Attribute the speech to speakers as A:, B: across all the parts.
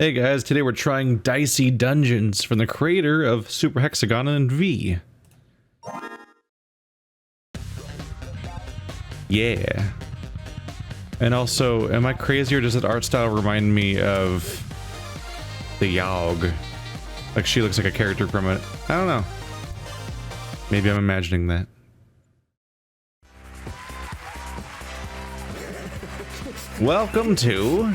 A: Hey guys, today we're trying Dicey Dungeons from the creator of Super Hexagon and V. Yeah. And also, am I crazy or does that art style remind me of the Yogg? Like she looks like a character from it. I don't know. Maybe I'm imagining that. Welcome to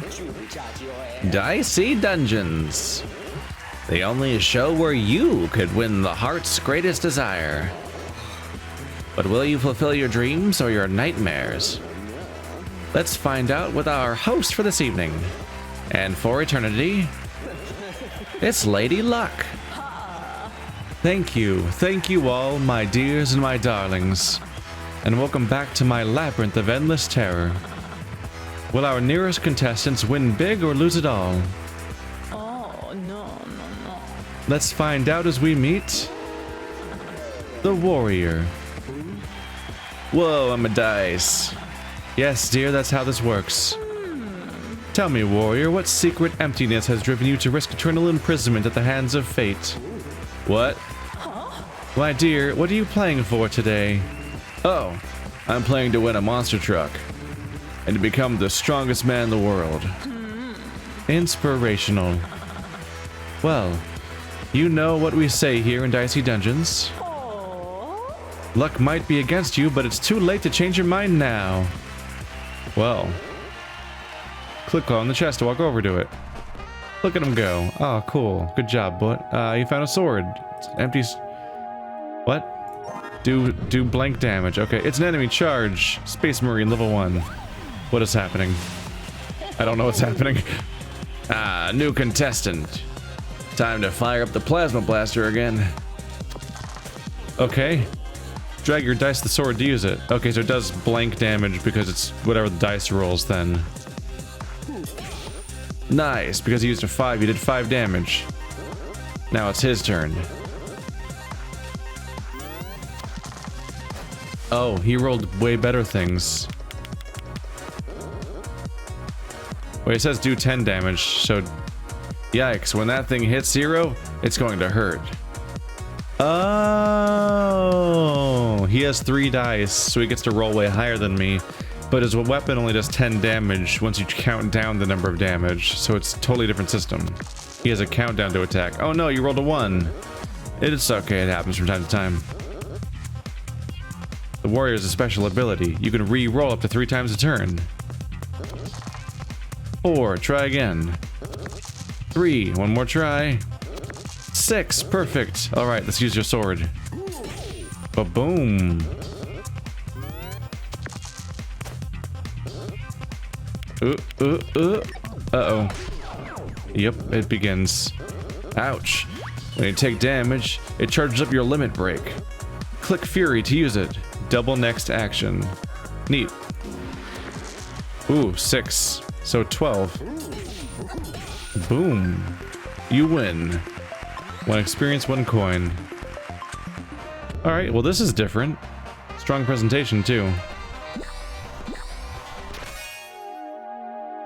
A: Dicey Dungeons, the only show where you could win the heart's greatest desire. But will you fulfill your dreams or your nightmares? Let's find out with our host for this evening. And for eternity, it's Lady Luck. Thank you all, my dears and my darlings. And welcome back to my labyrinth of endless terror. Will our nearest contestants win big or lose it all?
B: Oh, no.
A: Let's find out as we meet the warrior. Whoa, I'm a dice. Yes, dear, that's how this works. Tell me, warrior, what secret emptiness has driven you to risk eternal imprisonment at the hands of fate? What? My dear, what are you playing for today? Oh, I'm playing to win a monster truck. And to become the strongest man in the world. Inspirational. Well, you know what we say here in Dicey Dungeons. Luck might be against you, but it's too late to change your mind now. Well, click on the chest to walk over to it. Look at him go. Oh, cool. Good job, bud. You found a sword. It's empty. What? Do blank damage. Okay, it's an enemy charge. Space Marine level 1. What is happening? I don't know what's happening. Ah, new contestant. Time to fire up the plasma blaster again. Okay. Drag your dice to the sword to use it. Okay, so it does blank damage because it's whatever the dice rolls then. Nice, because he used a 5, he did 5 damage. Now it's his turn. Oh, he rolled way better things. Wait, it says do 10 damage, so yikes, when that thing hits 0, it's going to hurt. Oh, he has 3 dice, so he gets to roll way higher than me, but his weapon only does 10 damage once you count down the number of damage, so it's a totally different system. He has a countdown to attack. Oh no, you rolled a 1. It's okay, it happens from time to time. The warrior is a special ability. You can re-roll up to 3 times a turn. 4, try again. 3, one more try. 6, perfect. All right, let's use your sword. Ba-boom. Uh-oh. Yep, it begins. Ouch. When you take damage, it charges up your limit break. Click Fury to use it. Double next action. Neat. Ooh, 6. So 12. Boom. You win. 1 experience, 1 coin. Alright, well this is different. Strong presentation too.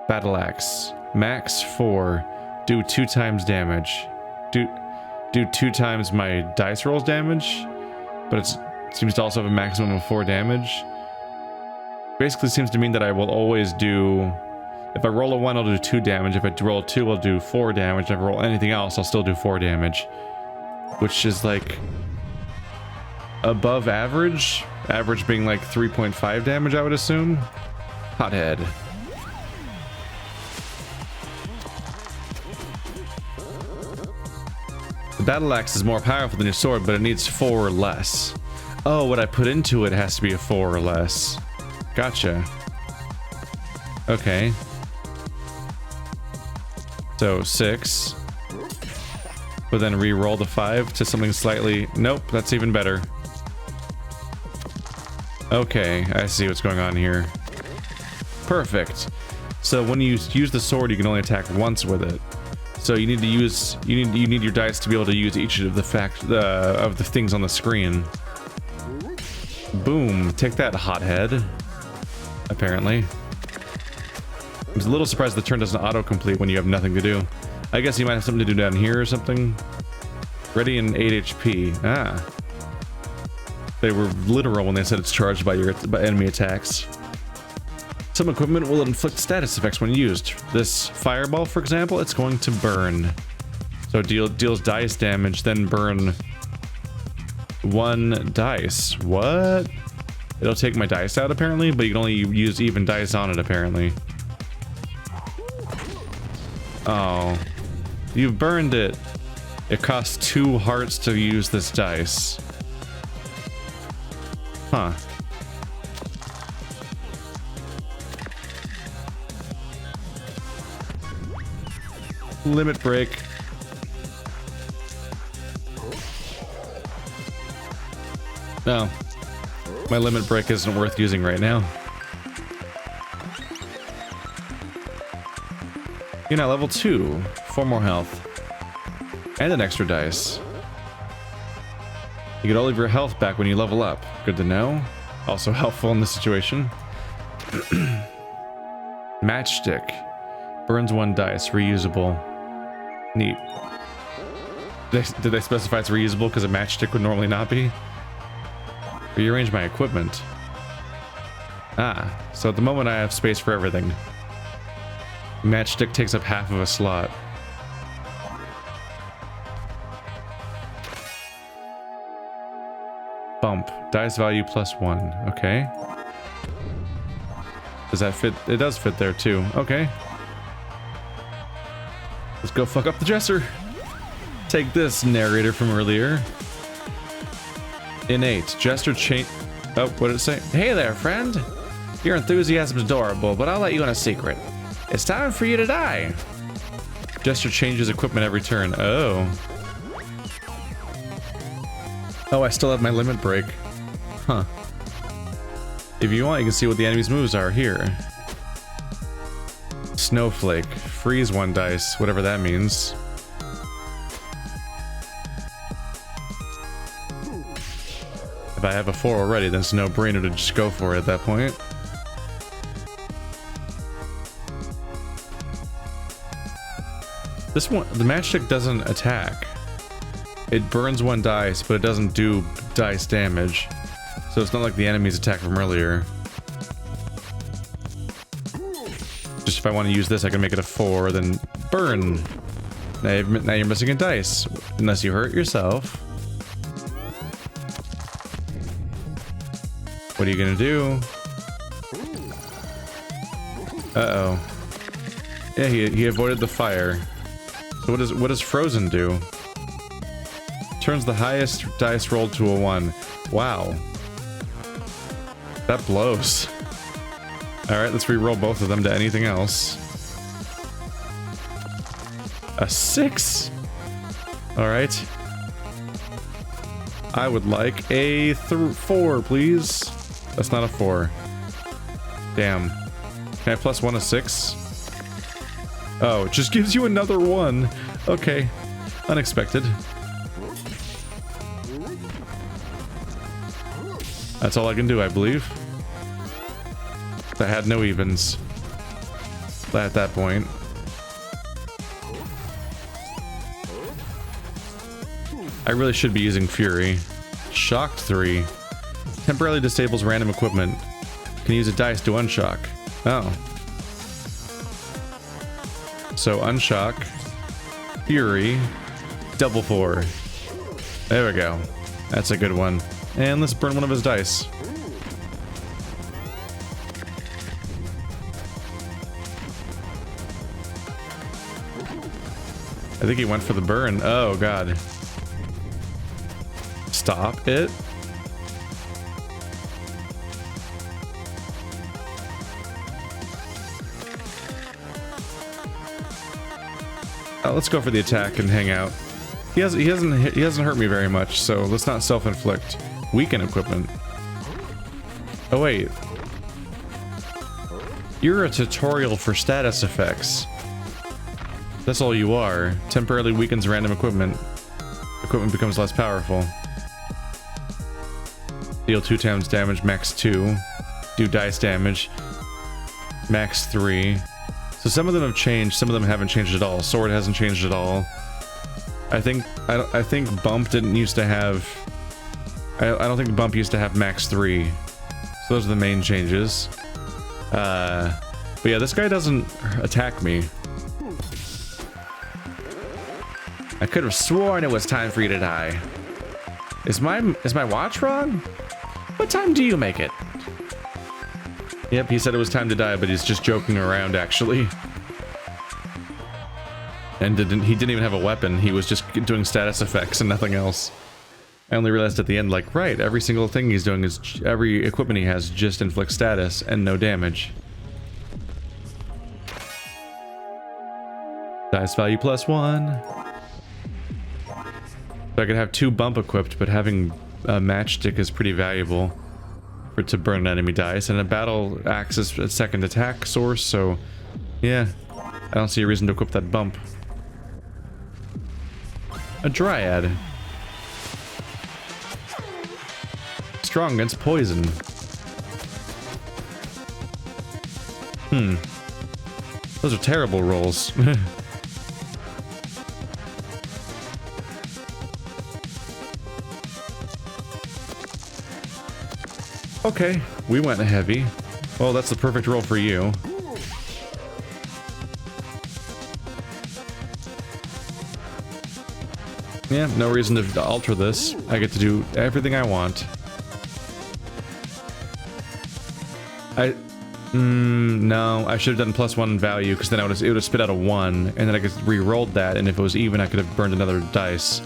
A: Battle Axe. Max 4. Do 2 times damage. Do 2 times my dice rolls damage. But it seems to also have a maximum of 4 damage. Basically seems to mean that I will always do... If I roll a 1, I'll do 2 damage. If I roll a 2, I'll do 4 damage. If I roll anything else, I'll still do 4 damage. Which is like... above average? Average being like 3.5 damage, I would assume? Hothead. The battle axe is more powerful than your sword, but it needs 4 or less. Oh, what I put into it has to be a 4 or less. Gotcha. Okay. So 6. But then re-roll the 5 to something slightly... Nope, that's even better. Okay, I see what's going on here. Perfect. So when you use the sword, you can only attack once with it. So you need to use... You need your dice to be able to use each of the things on the screen. Boom. Take that, hothead. Apparently. I was a little surprised the turn doesn't auto-complete when you have nothing to do. I guess he might have something to do down here or something. Ready in 8 HP. Ah. They were literal when they said it's charged by enemy attacks. Some equipment will inflict status effects when used. This fireball, for example, it's going to burn. So deals dice damage, then burn 1 dice. What? It'll take my dice out apparently, but you can only use even dice on it apparently. Oh. You've burned it. It costs 2 hearts to use this dice. Huh. Limit break. No. My limit break isn't worth using right now. You're now level 2. 4 more health. And an extra dice. You get all of your health back when you level up. Good to know. Also helpful in this situation. Matchstick. Burns 1 dice. Reusable. Neat. Did they specify it's reusable because a matchstick would normally not be? Rearrange my equipment. Ah, so at the moment I have space for everything. Matchstick takes up half of a slot. Bump. Dice value +1. Okay. Does that fit? It does fit there too. Okay. Let's go fuck up the dresser. Take this, narrator from earlier. Innate. Jester change. Oh, what did it say? Hey there, friend. Your enthusiasm's adorable, but I'll let you in a secret. It's time for you to die. Jester changes equipment every turn. Oh. Oh, I still have my limit break. Huh. If you want, you can see what the enemy's moves are here. Snowflake. Freeze 1 dice, whatever that means. If I have a 4 already, then it's no brainer to just go for it at that point. This one, the matchstick doesn't attack. It burns 1 dice, but it doesn't do dice damage. So it's not like the enemy's attack from earlier. Just if I want to use this, I can make it a 4, then burn. Now you're missing a dice, unless you hurt yourself. What are you gonna do? Uh-oh. Yeah, he avoided the fire. So what does Frozen do? Turns the highest dice rolled to a 1. Wow. That blows. Alright, let's re-roll both of them to anything else. A 6? Alright. I would like a 4, please. That's not a 4. Damn. Can I +1 a 6? Oh, it just gives you another 1. Okay. Unexpected. That's all I can do, I believe. I had no evens at that point. I really should be using Fury. Shocked 3. Temporarily disables random equipment. Can use a dice to unshock. Oh. So unshock. Fury. Double 4. There we go. That's a good one. And let's burn one of his dice. I think he went for the burn. Oh, God. Stop it. Let's go for the attack and hang out. He hasn't hurt me very much, so let's not self-inflict. Weaken equipment. Oh wait. You're a tutorial for status effects. That's all you are. Temporarily weakens random equipment. Equipment becomes less powerful. Deal 2 times damage, max 2. Do dice damage. Max 3. So some of them have changed, some of them haven't changed at all. Sword hasn't changed at all. I think bump didn't used to have. I don't think bump used to have max 3. So those are the main changes. But yeah, this guy doesn't attack me. I could have sworn it was time for you to die. Is my watch wrong? What time do you make it? Yep, he said it was time to die, but he's just joking around, actually. And he didn't even have a weapon. He was just doing status effects and nothing else. I only realized at the end, like, right, every single thing he's doing is every equipment he has just inflicts status and no damage. Dice value +1. So I could have 2 bump equipped, but having a matchstick is pretty valuable to burn an enemy dice, and a battle axe is a second attack source, so yeah, I don't see a reason to equip that bump. A dryad. Strong against poison. Those are terrible rolls. Okay, we went heavy. Well, that's the perfect roll for you. Yeah, no reason to alter this. I get to do everything I want. No, I should have done +1 value, because then it would have spit out a 1, and then I could re-rolled that, and if it was even, I could have burned another dice.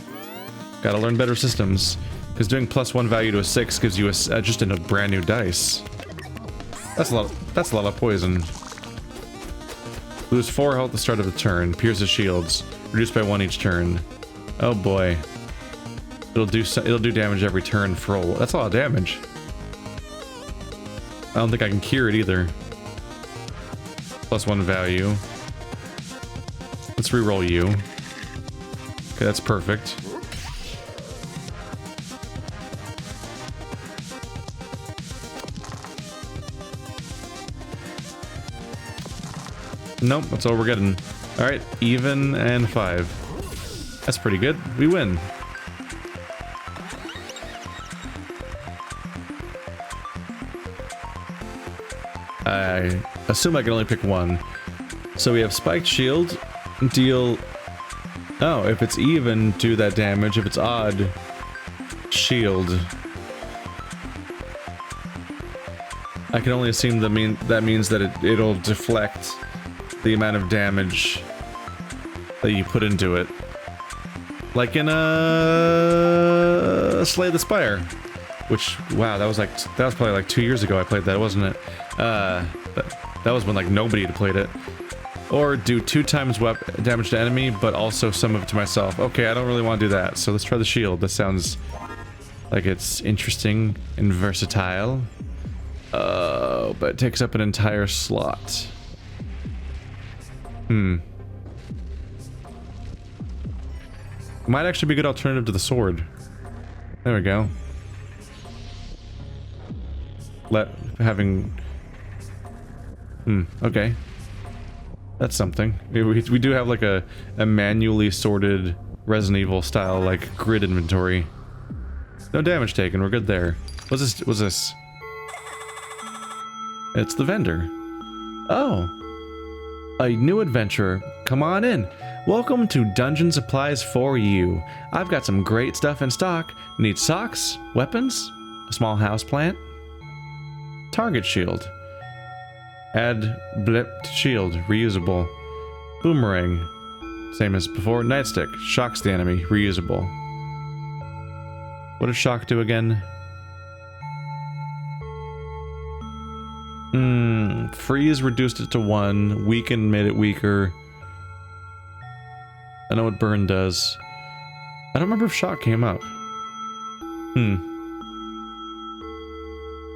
A: Gotta learn better systems. Because doing +1 value to a 6 gives you just a brand new dice. That's a lot of poison. Lose 4 health at the start of the turn. Pierces shields. Reduced by 1 each turn. Oh boy. It'll do damage every turn for a... That's a lot of damage. I don't think I can cure it either. +1 value. Let's re-roll you. Okay, that's perfect. Nope, that's all we're getting. Alright, even and 5. That's pretty good. We win. I assume I can only pick one. So we have spiked shield, deal... Oh, if it's even, do that damage. If it's odd, shield. I can only assume that means that it'll deflect the amount of damage that you put into it. Like in Slay the Spire. Which, wow, that was probably like 2 years ago I played that, wasn't it? That was when like nobody had played it. Or do 2 times damage to enemy, but also some of it to myself. Okay, I don't really want to do that, so let's try the shield. That sounds like it's interesting and versatile. But it takes up an entire slot. Might actually be a good alternative to the sword. There we go. Okay. That's something. We do have like a manually sorted Resident Evil style like grid inventory. No damage taken, we're good there. What's this? It's the vendor. Oh. A new adventurer. Come on in. Welcome to Dungeon Supplies for You. I've got some great stuff in stock. Need socks, weapons, a small houseplant, target shield. Add blipped shield, reusable. Boomerang, same as before. Nightstick, shocks the enemy, reusable. What does shock do again? Freeze reduced it to 1. Weaken made it weaker. I know what burn does. I don't remember if shock came up.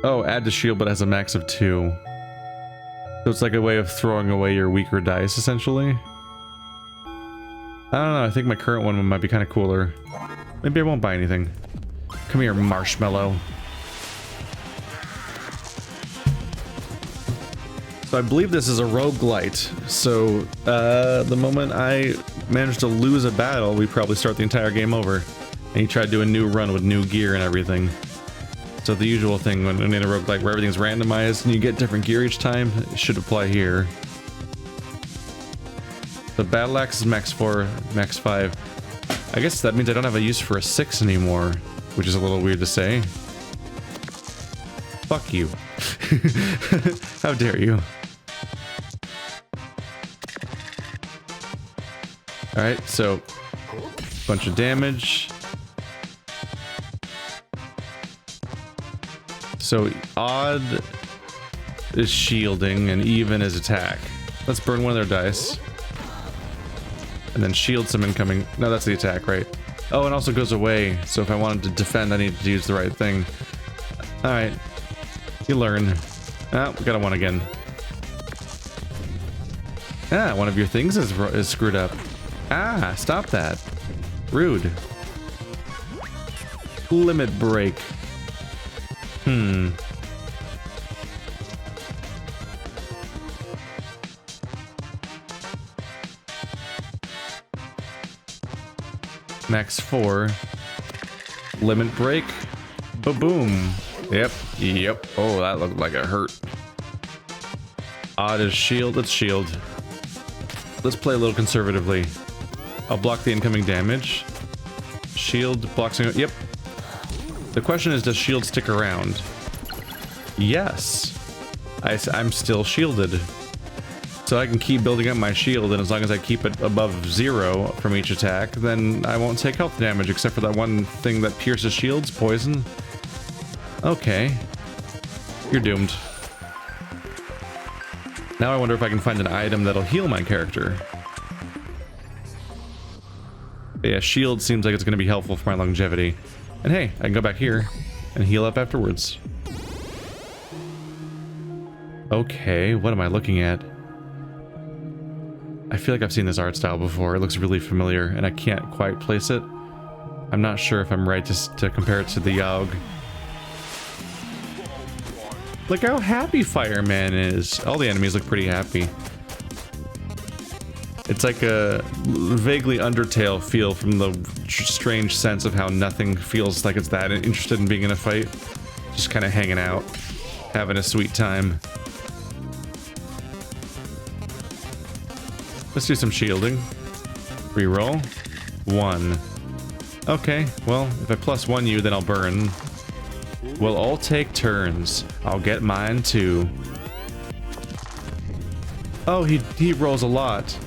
A: Oh, add to shield but has a max of 2. So it's like a way of throwing away your weaker dice, essentially. I don't know, I think my current one might be kind of cooler. Maybe I won't buy anything. Come here, marshmallow. So I believe this is a roguelite. So the moment I manage to lose a battle, we probably start the entire game over. And you try to do a new run with new gear and everything. So the usual thing when in a roguelike where everything's randomized and you get different gear each time, it should apply here. The battle axe is max 4, max 5. I guess that means I don't have a use for a 6 anymore, which is a little weird to say. Fuck you. How dare you? Alright, so bunch of damage. So odd is shielding and even is attack. Let's burn one of their dice. And then shield some incoming. No, that's the attack, right? Oh, and also goes away. So if I wanted to defend, I need to use the right thing. Alright. You learn. Ah, we got a 1 again. Ah, one of your things is screwed up. Ah, stop that. Rude. Limit break. Max 4. Limit break. Ba-boom. Yep. Oh, that looked like it hurt. Odd is shield. Let's shield. Let's play a little conservatively. I'll block the incoming damage. Shield blocks. Yep. The question is, does shield stick around? Yes. I'm still shielded. So I can keep building up my shield, and as long as I keep it above 0 from each attack, then I won't take health damage, except for that one thing that pierces shields, poison. Okay. You're doomed. Now I wonder if I can find an item that'll heal my character. But yeah, shield seems like it's going to be helpful for my longevity. And hey, I can go back here and heal up afterwards. Okay, what am I looking at? I feel like I've seen this art style before. It looks really familiar, and I can't quite place it. I'm not sure if I'm right to compare it to the Yogg. Look how happy Fireman is. All the enemies look pretty happy. It's like a vaguely Undertale feel from the strange sense of how nothing feels like it's that interested in being in a fight. Just kind of hanging out, having a sweet time. Let's do some shielding. Reroll. 1. Okay, well, if I +1 you, then I'll burn. We'll all take turns. I'll get mine too. Oh, he rolls a lot.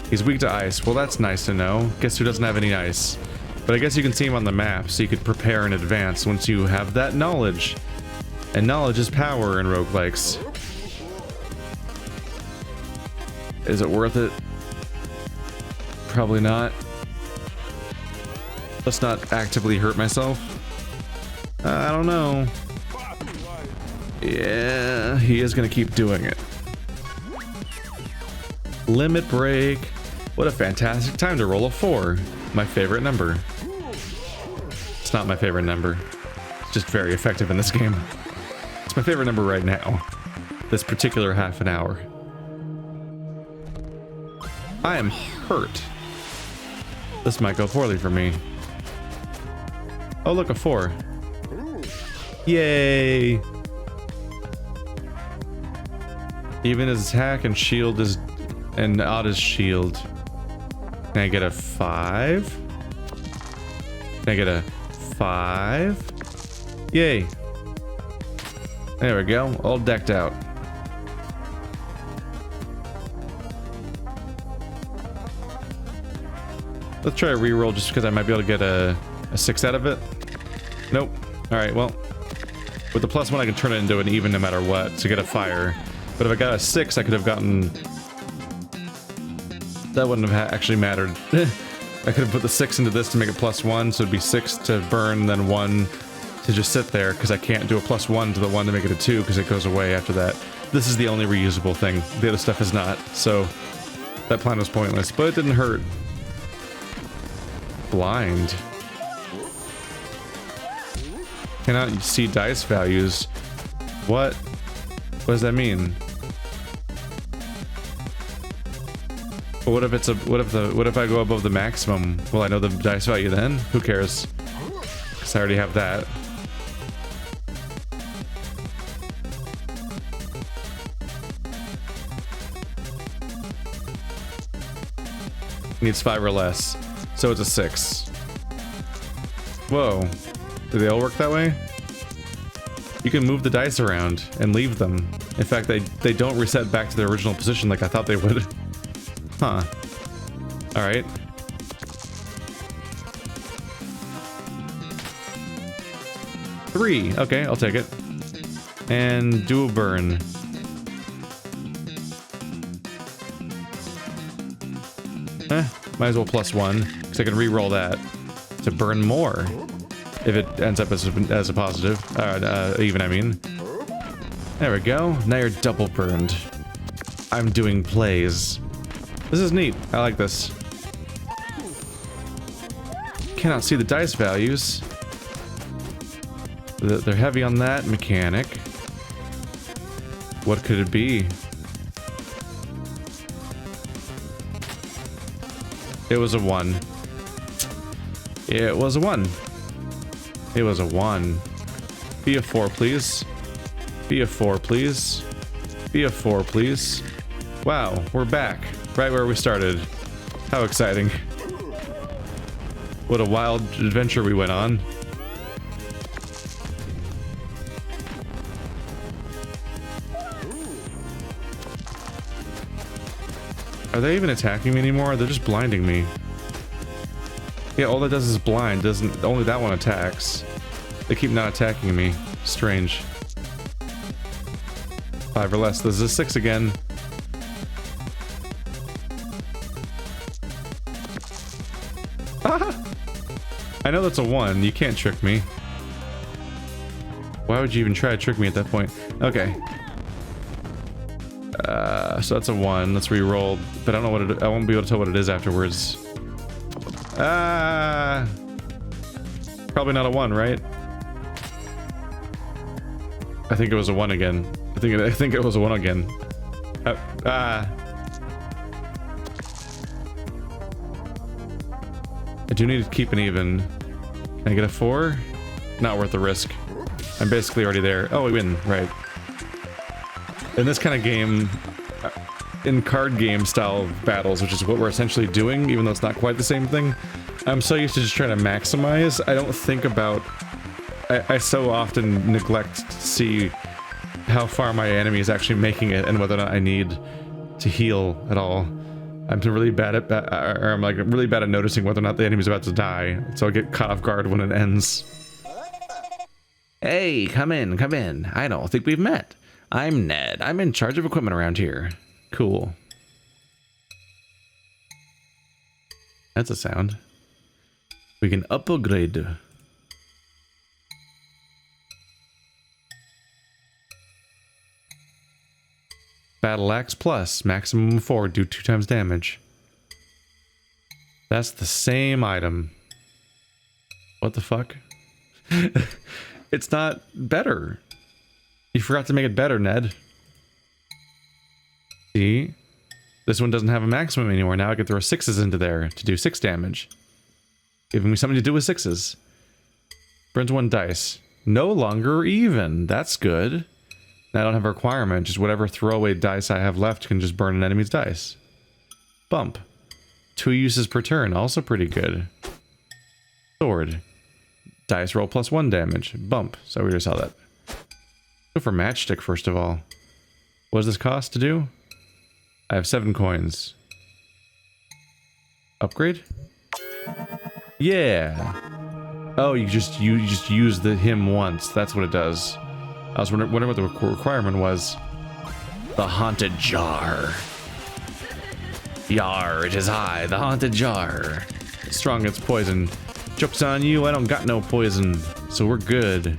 A: He's weak to ice. Well, that's nice to know. Guess who doesn't have any ice? But I guess you can see him on the map, so you could prepare in advance once you have that knowledge. And knowledge is power in roguelikes. Is it worth it? Probably not. Let's not actively hurt myself. I don't know. Yeah, he is gonna keep doing it. Limit break. What a fantastic time to roll a 4. My favorite number. It's not my favorite number. It's just very effective in this game. It's my favorite number right now. This particular half an hour. I am hurt. This might go poorly for me. Oh, look, a 4. Yay! Even his attack and shield is... and odd is shield. Can I get a 5? Can I get a 5? Yay! There we go, all decked out. Let's try a reroll just because I might be able to get a 6 out of it. Nope. Alright, well. With the +1 I can turn it into an even no matter what to get a fire. But if I got a 6 I could have gotten... That wouldn't have actually mattered. I could have put the 6 into this to make it +1, so it'd be 6 to burn, then 1 to just sit there, because I can't do a +1 to the 1 to make it a 2, because it goes away after that. This is the only reusable thing. The other stuff is not, so that plan was pointless, but it didn't hurt. Blind. Cannot see dice values. What? What does that mean? But what if it's a what if I go above the maximum? Will I know the dice value then? Who cares? Because I already have that. Needs 5 or less, so it's a 6. Whoa, do they all work that way? You can move the dice around and leave them. In fact, they don't reset back to their original position like I thought they would. Huh. All right. Three. Okay, I'll take it. And do a burn. Might as well +1, because I can re-roll that to burn more if it ends up as a positive. Even, I mean. There we go. Now you're double burned. I'm doing plays. This is neat. I like this. Cannot see the dice values. They're heavy on that mechanic. What could it be? It was a 1. It was a 1. It was a 1. Be a 4, please. Be a 4, please. Be a 4, please. Wow, we're back. Right where we started. How exciting. What a wild adventure we went on. Are they even attacking me anymore? They're just blinding me. Yeah, all that does is blind. Doesn't only that one attacks. They keep not attacking me. Strange. 5 or less. This is a 6 again. Ah! I know that's a 1. You can't trick me. Why would you even try to trick me at that point? Okay. So that's a 1. Let's re-roll. But I don't know what it. I won't be able to tell what it is afterwards. Probably not a 1, right? I think it was a 1 again. I think it was a 1 again. I do need to keep an even. Can I get a 4? Not worth the risk. I'm basically already there. Oh, we win. Right. In this kind of game, in card game style battles, which is what we're essentially doing, even though it's not quite the same thing, I'm so used to just trying to maximize. I don't think about... I so often neglect to see how far my enemy is actually making it and whether or not I need to heal at all. I'm really bad at... I'm like really bad at noticing whether or not the enemy's about to die, so I get caught off guard when it ends. Hey, come in, come in. I don't think we've met. I'm Ned. I'm in charge of equipment around here. Cool. That's a sound. We can upgrade. Battle Axe Plus. Maximum 4. Do 2 times damage. That's the same item. What the fuck? It's not better. You forgot to make it better, Ned. See? This one doesn't have a maximum anymore. Now I can throw 6s into there to do 6 damage. Giving me something to do with 6s. Burns 1 dice. No longer even. That's good. Now I don't have a requirement. Just whatever throwaway dice I have left can just burn an enemy's dice. Bump. 2 uses per turn. Also pretty good. Sword. Dice roll +1 damage. Bump. So we just saw that. Go for matchstick first of all. What does this cost to do? I have 7 coins. Upgrade? Yeah. Oh, you just use him once. That's what it does. I was wondering what the requirement was. The haunted jar. Yar, it is I, the haunted jar. Strong against poison. Joke's on you, I don't got no poison, so we're good.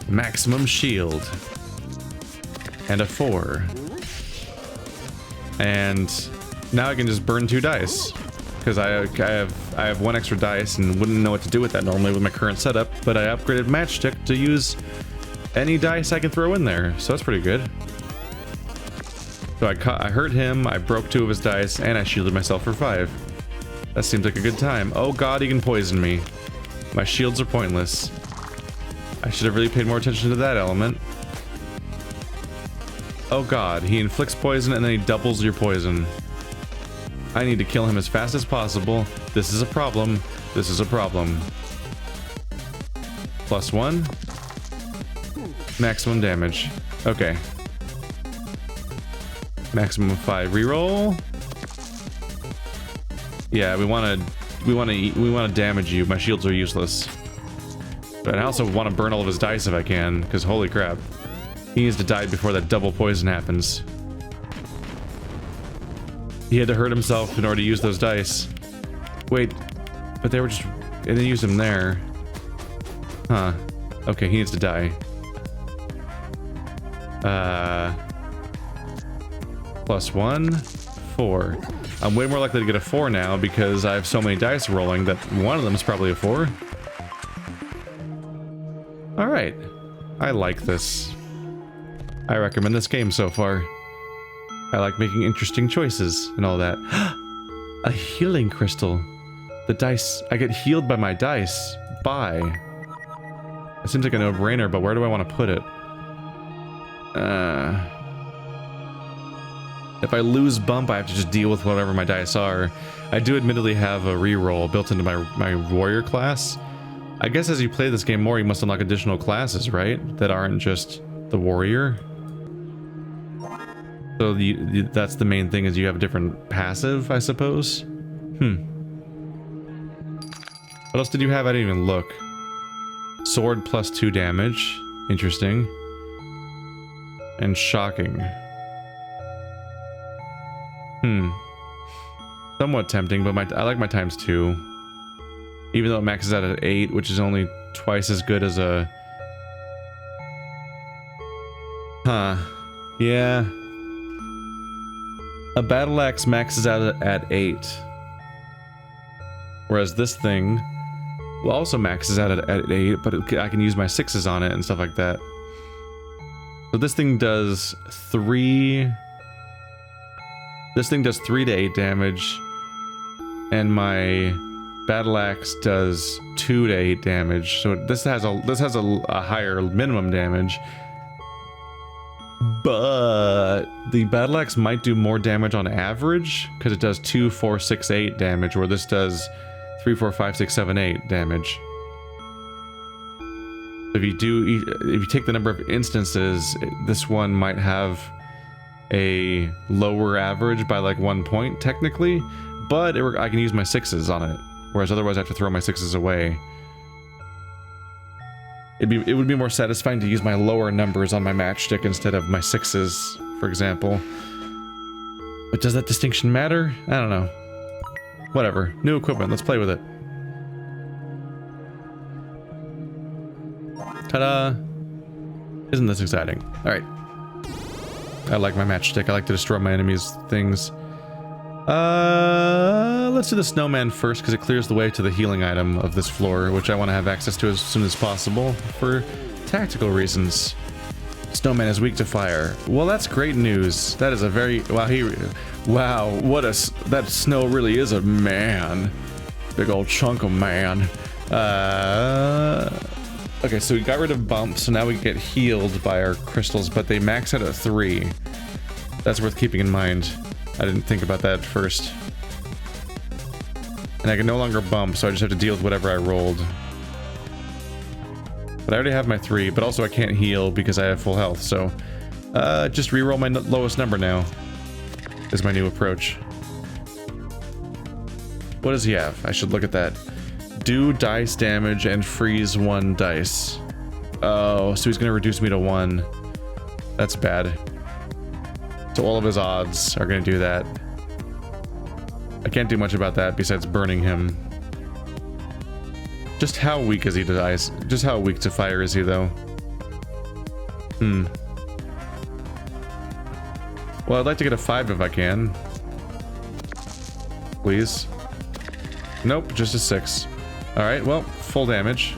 A: Maximum shield. And a 4. And now I can just burn 2 dice. Because I have 1 extra dice and wouldn't know what to do with that normally with my current setup, but I upgraded matchstick to use any dice I can throw in there, so that's pretty good. So I hurt him, I broke 2 of his dice, and I shielded myself for 5. That seems like a good time. Oh god, he can poison me. My shields are pointless. I should have really paid more attention to that element. Oh god, he inflicts poison and then he doubles your poison. I need to kill him as fast as possible. This is a problem. This is a problem. +1. Maximum damage. Okay. Maximum 5 reroll. Yeah, we want to damage you. My shields are useless. But I also want to burn all of his dice if I can, because holy crap. He needs to die before that double poison happens. He had to hurt himself in order to use those dice. Wait, but they were just... and then use them there. Huh. Okay, he needs to die. +1, 4. I'm way more likely to get a 4 now because I have so many dice rolling that one of them is probably a 4. Alright. I like this. I recommend this game so far. I like making interesting choices and all that. A healing crystal. The dice... I get healed by my dice. Buy. It seems like a no-brainer, but where do I want to put it? If I lose bump, I have to just deal with whatever my dice are. I do admittedly have a reroll built into my warrior class. I guess as you play this game more, you must unlock additional classes, right? That aren't just the warrior. So that's the main thing, is you have a different passive, I suppose? What else did you have? I didn't even look. Sword +2 damage. Interesting. And shocking. Somewhat tempting, but I like my ×2. Even though it maxes out at 8, which is only twice as good as a... Yeah. A battle axe maxes out at 8. Whereas this thing also maxes out at 8, but I can use my 6s on it and stuff like that. So this thing does 3... This thing does 3 to 8 damage. And my battle axe does 2 to 8 damage. So this has a higher minimum damage. But the battle axe might do more damage on average because it does 2, 4, 6, 8 damage, where this does 3, 4, 5, 6, 7, 8 damage. If you take the number of instances, this one might have a lower average by like 1 point technically, but I can use my 6s on it, whereas otherwise I have to throw my 6s away. It would be more satisfying to use my lower numbers on my matchstick instead of my 6s, for example. But does that distinction matter? I don't know. Whatever. New equipment. Let's play with it. Ta-da! Isn't this exciting? Alright. I like my matchstick. I like to destroy my enemies' things. Let's do the snowman first because it clears the way to the healing item of this floor, which I want to have access to as soon as possible for tactical reasons. Snowman is weak to fire. Well, that's great news. That is a very... Wow, that snow really is a man. Big old chunk of man. Okay, so we got rid of bumps, so now we get healed by our crystals, but they max out at 3. That's worth keeping in mind. I didn't think about that at first. And I can no longer bump, so I just have to deal with whatever I rolled. But I already have my 3, but also I can't heal because I have full health, so... just reroll my lowest number now. Is my new approach. What does he have? I should look at that. Do dice damage and freeze 1 dice. Oh, so he's gonna reduce me to 1. That's bad. So all of his odds are gonna do that. I can't do much about that besides burning him. Just how weak is he to dice? Just how weak to fire is he, though? Well, I'd like to get a 5 if I can. Please. Nope, just a 6. Alright, well, full damage.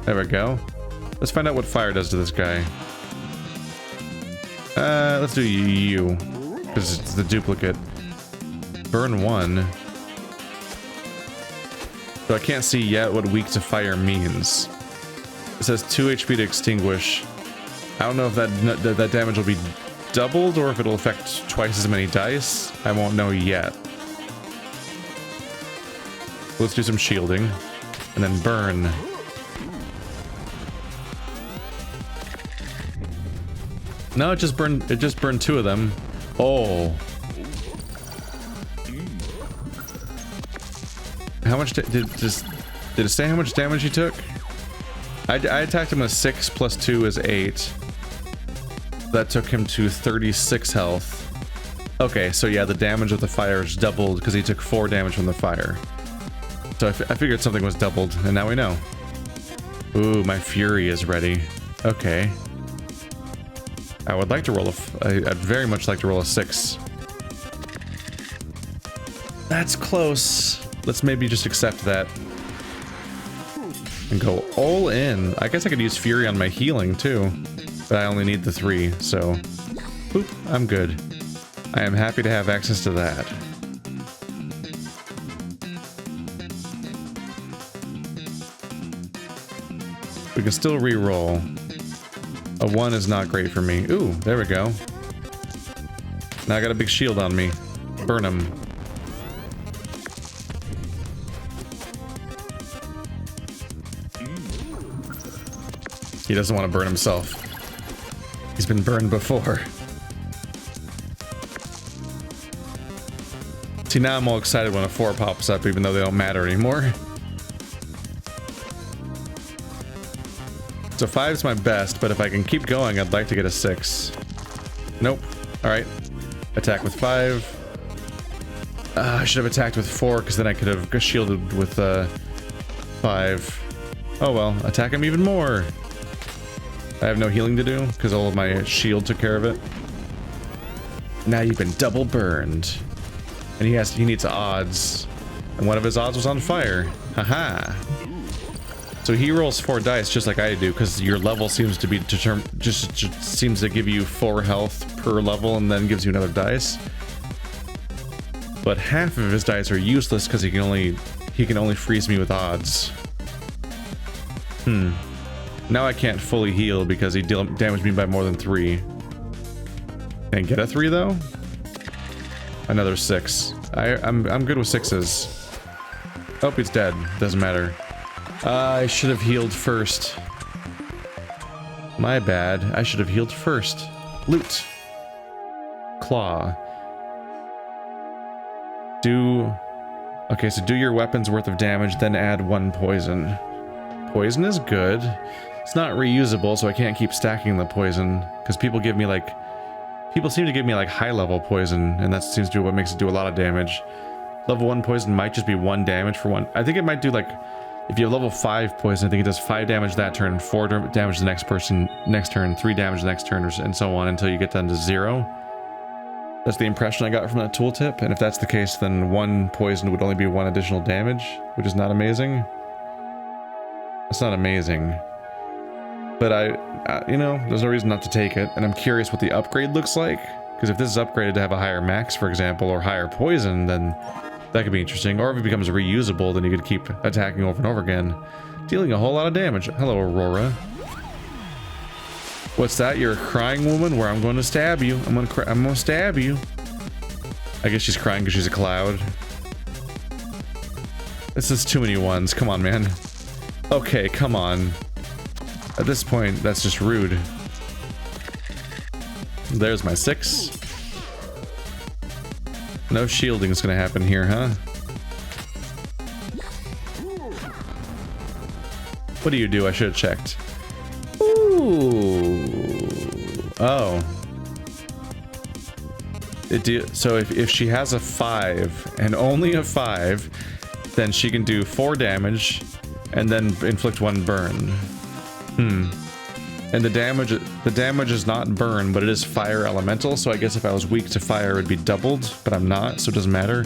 A: There we go. Let's find out what fire does to this guy. Let's do you, because it's the duplicate. Burn 1. So I can't see yet what weak to fire means. It says 2 HP to extinguish. I don't know if that damage will be doubled or if it'll affect twice as many dice. I won't know yet. Let's do some shielding and then burn. No, it just burned 2 of them. Oh. How much did it say how much damage he took? I attacked him with 6 plus 2 is 8. That took him to 36 health. Okay, so yeah, the damage with the fire is doubled because he took 4 damage from the fire. So I figured something was doubled, and now we know. Ooh, my fury is ready. Okay. I would like to roll I'd very much like to roll a 6. That's close. Let's maybe just accept that. And go all in. I guess I could use fury on my healing too. But I only need the 3, so... Boop, I'm good. I am happy to have access to that. We can still re-roll. A 1 is not great for me. Ooh, there we go. Now I got a big shield on me. Burn him. He doesn't want to burn himself. He's been burned before. See, now I'm all excited when a 4 pops up, even though they don't matter anymore. So 5's my best, but if I can keep going, I'd like to get a 6. Nope. Alright. Attack with 5. I should have attacked with 4, because then I could have shielded with 5. Oh well, attack him even more. I have no healing to do, because all of my shield took care of it. Now you've been double burned. And he needs odds. And one of his odds was on fire. Haha. So he rolls 4 dice just like I do, because your level seems to be determined, just seems to give you 4 health per level and then gives you another dice. But half of his dice are useless because he can only freeze me with odds. Now I can't fully heal because he damaged me by more than 3. Can I get a 3 though? Another 6. I'm good with 6s. Oh, he's dead. Doesn't matter. I should have healed first. My bad. I should have healed first. Loot. Claw. Okay, so do your weapon's worth of damage, then add 1 poison. Poison is good. It's not reusable, so I can't keep stacking the poison, because people seem to give me like high level poison, and that seems to be what makes it do a lot of damage. Level 1 poison might just be 1 damage for 1. I think it might do like, if you have level 5 poison, I think it does 5 damage that turn, 4 damage the next person next turn, 3 damage the next turn, and so on until you get down to 0. That's the impression I got from that tooltip, and if that's the case, then 1 poison would only be 1 additional damage, which is not amazing. It's not amazing. But you know, there's no reason not to take it, and I'm curious what the upgrade looks like, because if this is upgraded to have a higher max, for example, or higher poison, then that could be interesting. Or if it becomes reusable, then you could keep attacking over and over again, dealing a whole lot of damage. Hello, Aurora. What's that? You're a crying woman? Where I'm going to stab you. I'm gonna stab you. I guess she's crying because she's a cloud. This is too many ones. Come on, man. Okay, come on. At this point, that's just rude. There's my 6. No shielding is gonna happen here, huh? What do you do? I should have checked. Ooh. Oh. So if she has a 5 and only a 5, then she can do 4 damage and then inflict 1 burn. And the damage is not burn, but it is fire elemental, so I guess if I was weak to fire it would be doubled, but I'm not, so it doesn't matter.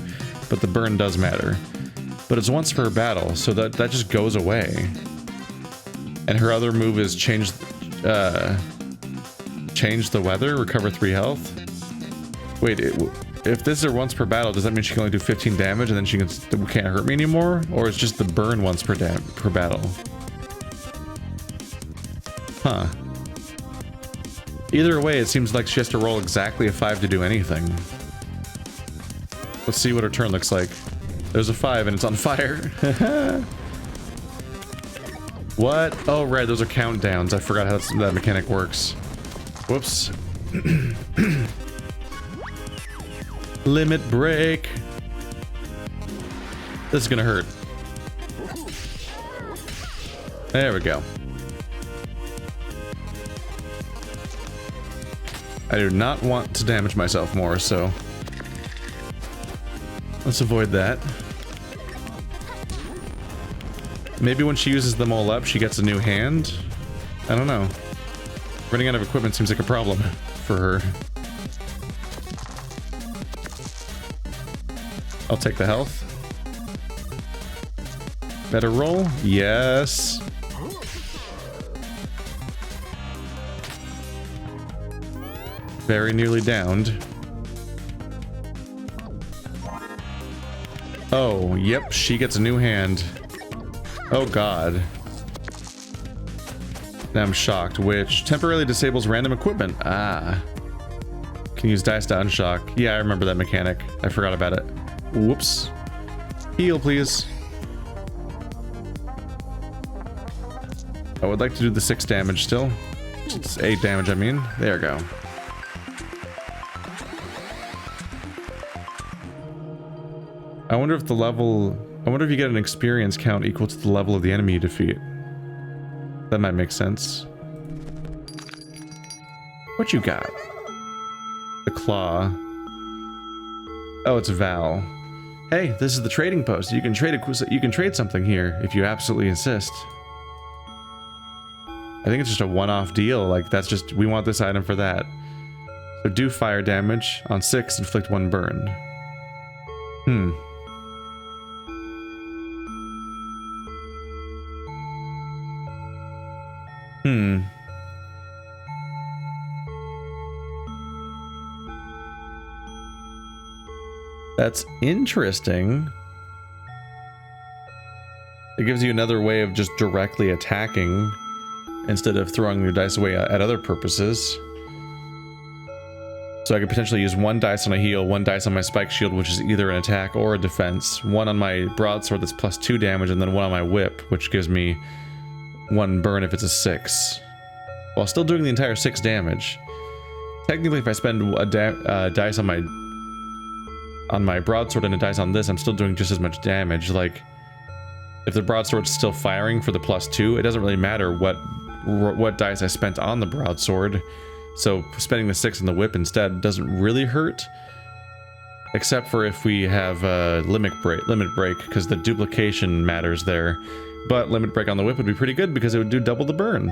A: But the burn does matter. But it's once per battle, so that just goes away. And her other move is change the weather, recover 3 health. Wait, if this is her once per battle, does that mean she can only do 15 damage and then she can't hurt me anymore? Or it's just the burn once per battle? Huh. Either way, it seems like she has to roll exactly a 5 to do anything. Let's see what her turn looks like. There's a 5 and it's on fire. What? Oh, right, those are countdowns. I forgot how that mechanic works. Whoops. Limit break. This is gonna hurt. There we go. I do not want to damage myself more, so let's avoid that. Maybe when she uses them all up, she gets a new hand? I don't know. Running out of equipment seems like a problem for her. I'll take the health. Better roll? Yes. Very nearly downed. Oh, yep, she gets a new hand. Oh god. Now I'm shocked, which temporarily disables random equipment. Ah. Can use dice to unshock. Yeah, I remember that mechanic. I forgot about it. Whoops. Heal, please. I would like to do the 6 damage still. It's 8 damage, I mean. There we go. I wonder if you get an experience count equal to the level of the enemy you defeat. That might make sense. What you got? The claw. Oh, it's Val. Hey, this is the trading post. You can trade something here if you absolutely insist. I think it's just a one-off deal. Like, that's just, we want this item for that. So do fire damage. On 6, inflict 1 burn. That's interesting. It gives you another way of just directly attacking instead of throwing your dice away at other purposes. So I could potentially use 1 dice on a heal, 1 dice on my spike shield, which is either an attack or a defense, 1 on my broadsword that's plus 2 damage, and then 1 on my whip, which gives me 1 burn if it's a 6, while still doing the entire 6 damage. Technically, if I spend a dice on my broadsword and a dice on this, I'm still doing just as much damage. Like, if the broadsword's still firing for the plus 2, it doesn't really matter what dice I spent on the broadsword. So spending the 6 on the whip instead doesn't really hurt, except for if we have limit break, because the duplication matters there. But limit break on the whip would be pretty good because it would do double the burn.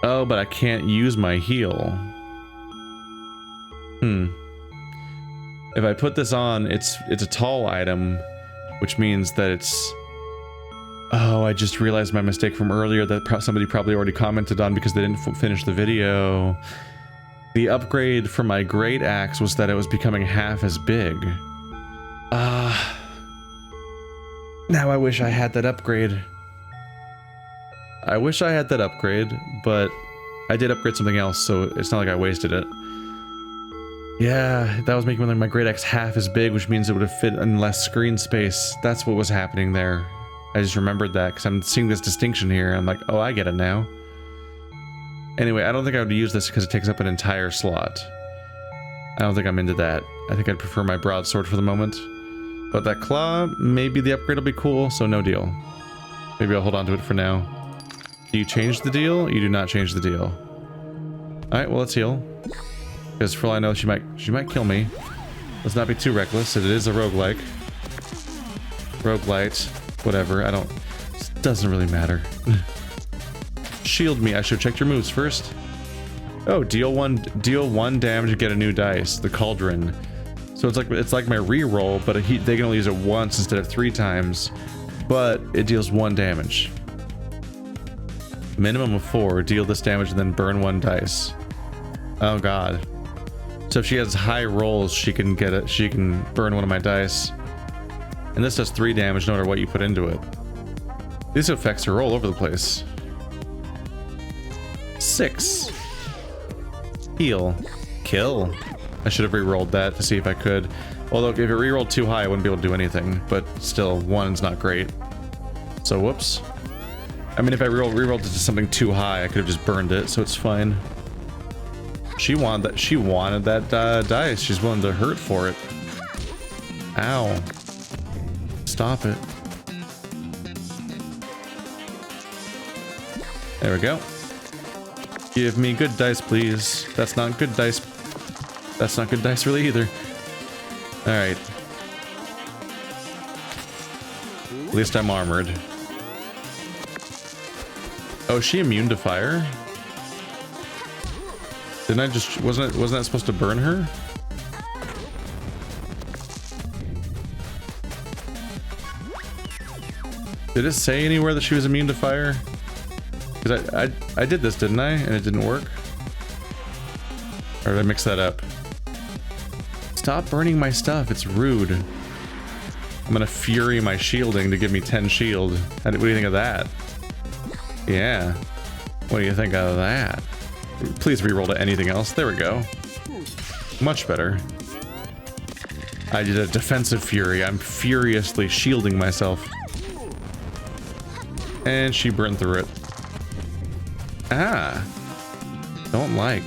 A: Oh, but I can't use my heal. If I put this on, it's a tall item, which means that it's... Oh, I just realized my mistake from earlier that somebody probably already commented on because they didn't finish the video. The upgrade for my great axe was that it was becoming half as big. Now I wish I had that upgrade. But I did upgrade something else, so it's not like I wasted it. Yeah, that was making my great axe half as big, which means it would have fit in less screen space. That's what was happening there. I just remembered that because I'm seeing this distinction here. I'm like, oh, I get it now. Anyway, I don't think I would use this because it takes up an entire slot. I don't think I'm into that. I think I'd prefer my broadsword for the moment. But that claw, maybe the upgrade will be cool, so no deal. Maybe I'll hold on to it for now. Do you change the deal? You do not change the deal. Alright, well, let's heal. Because for all I know, she might kill me. Let's not be too reckless. It is a roguelike. Roguelite. Whatever. It doesn't really matter. Shield me. I should have checked your moves first. Oh, deal one damage and get a new dice. The Cauldron. So it's like my reroll, but they can only use it once instead of 3 times. but it deals 1 damage. Minimum of 4. Deal this damage and then burn 1 dice. Oh god. So if she has high rolls, she can get it. She can burn 1 of my dice. And this does 3 damage no matter what you put into it. These effects are all over the place. 6. Heal. Kill. I should have re-rolled that to see if I could. Although if it re-rolled too high, I wouldn't be able to do anything. But still, 1's not great. So whoops. I mean, if I re-rolled it to something too high, I could have just burned it, so it's fine. She wanted that. She wanted that dice. She's willing to hurt for it. Ow. Stop it. There we go. Give me good dice, please. That's not good dice. That's not good dice really either. Alright. At least I'm armored. Oh, is she immune to fire? Didn't I just... Wasn't that supposed to burn her? Did it say anywhere that she was immune to fire? Because I did this, didn't I? And it didn't work? Or did I mix that up? Stop burning my stuff, it's rude. I'm gonna fury my shielding to give me 10 shield. What do you think of that? Yeah. What do you think of that? Please reroll to anything else. There we go. Much better. I did a defensive fury. I'm furiously shielding myself. And she burned through it. Ah. Don't like.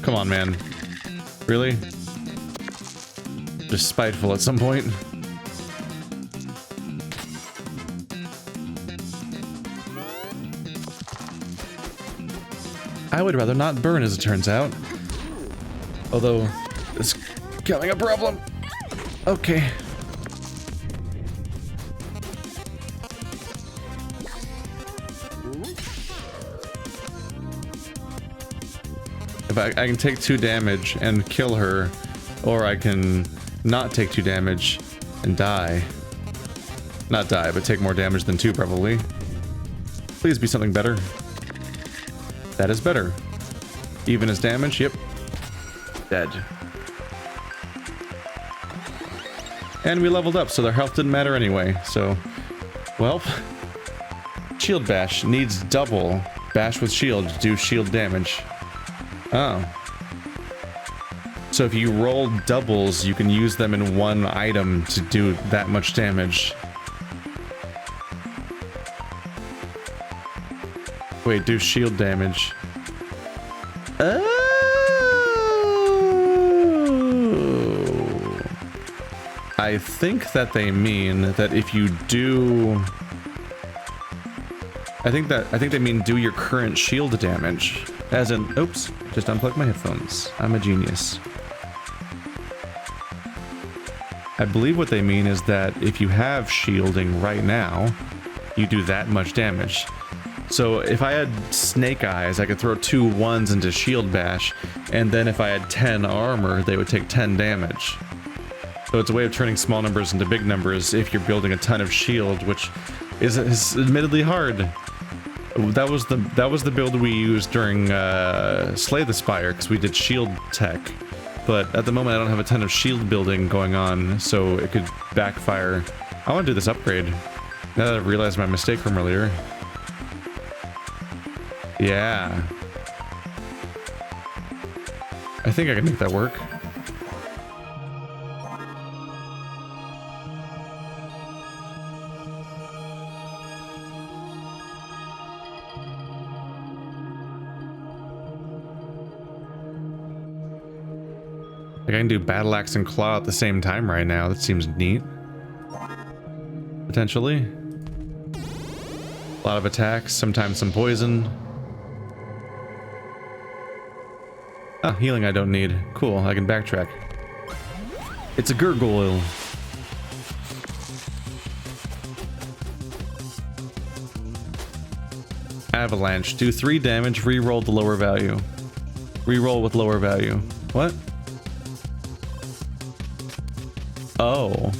A: Come on, man. Really? Just spiteful at some point. I would rather not burn, as it turns out. Although, it's becoming a problem. Okay. If I can take 2 damage and kill her, or I can not take 2 damage and die. Not die, but take more damage than 2 probably. Please be something better. That is better. Even as damage, yep. Dead. And we leveled up, so their health didn't matter anyway, so... Well... Shield bash needs double bash with shield to do shield damage. Oh. So if you roll doubles, you can use them in 1 item to do that much damage. Wait, do shield damage. Oh! I think that they mean that if you do... I think they mean do your current shield damage. As in, oops, just unplugged my headphones. I'm a genius. I believe what they mean is that if you have shielding right now, you do that much damage. So if I had snake eyes, I could throw 2 1s into shield bash, and then if I had 10 armor, they would take 10 damage. So it's a way of turning small numbers into big numbers if you're building a ton of shield, which is admittedly hard. That was the build we used during Slay the Spire, because we did shield tech. But at the moment I don't have a ton of shield building going on, so it could backfire. I want to do this upgrade, now that I've realized my mistake from earlier. Yeah. I think I can make that work. Like I can do battle axe and claw at the same time right now. That seems neat. Potentially. A lot of attacks, sometimes some poison. Ah, healing I don't need. Cool, I can backtrack. It's a gargoyle. Avalanche. Do 3 damage, re-roll the lower value. Re-roll with lower value. What? Oh.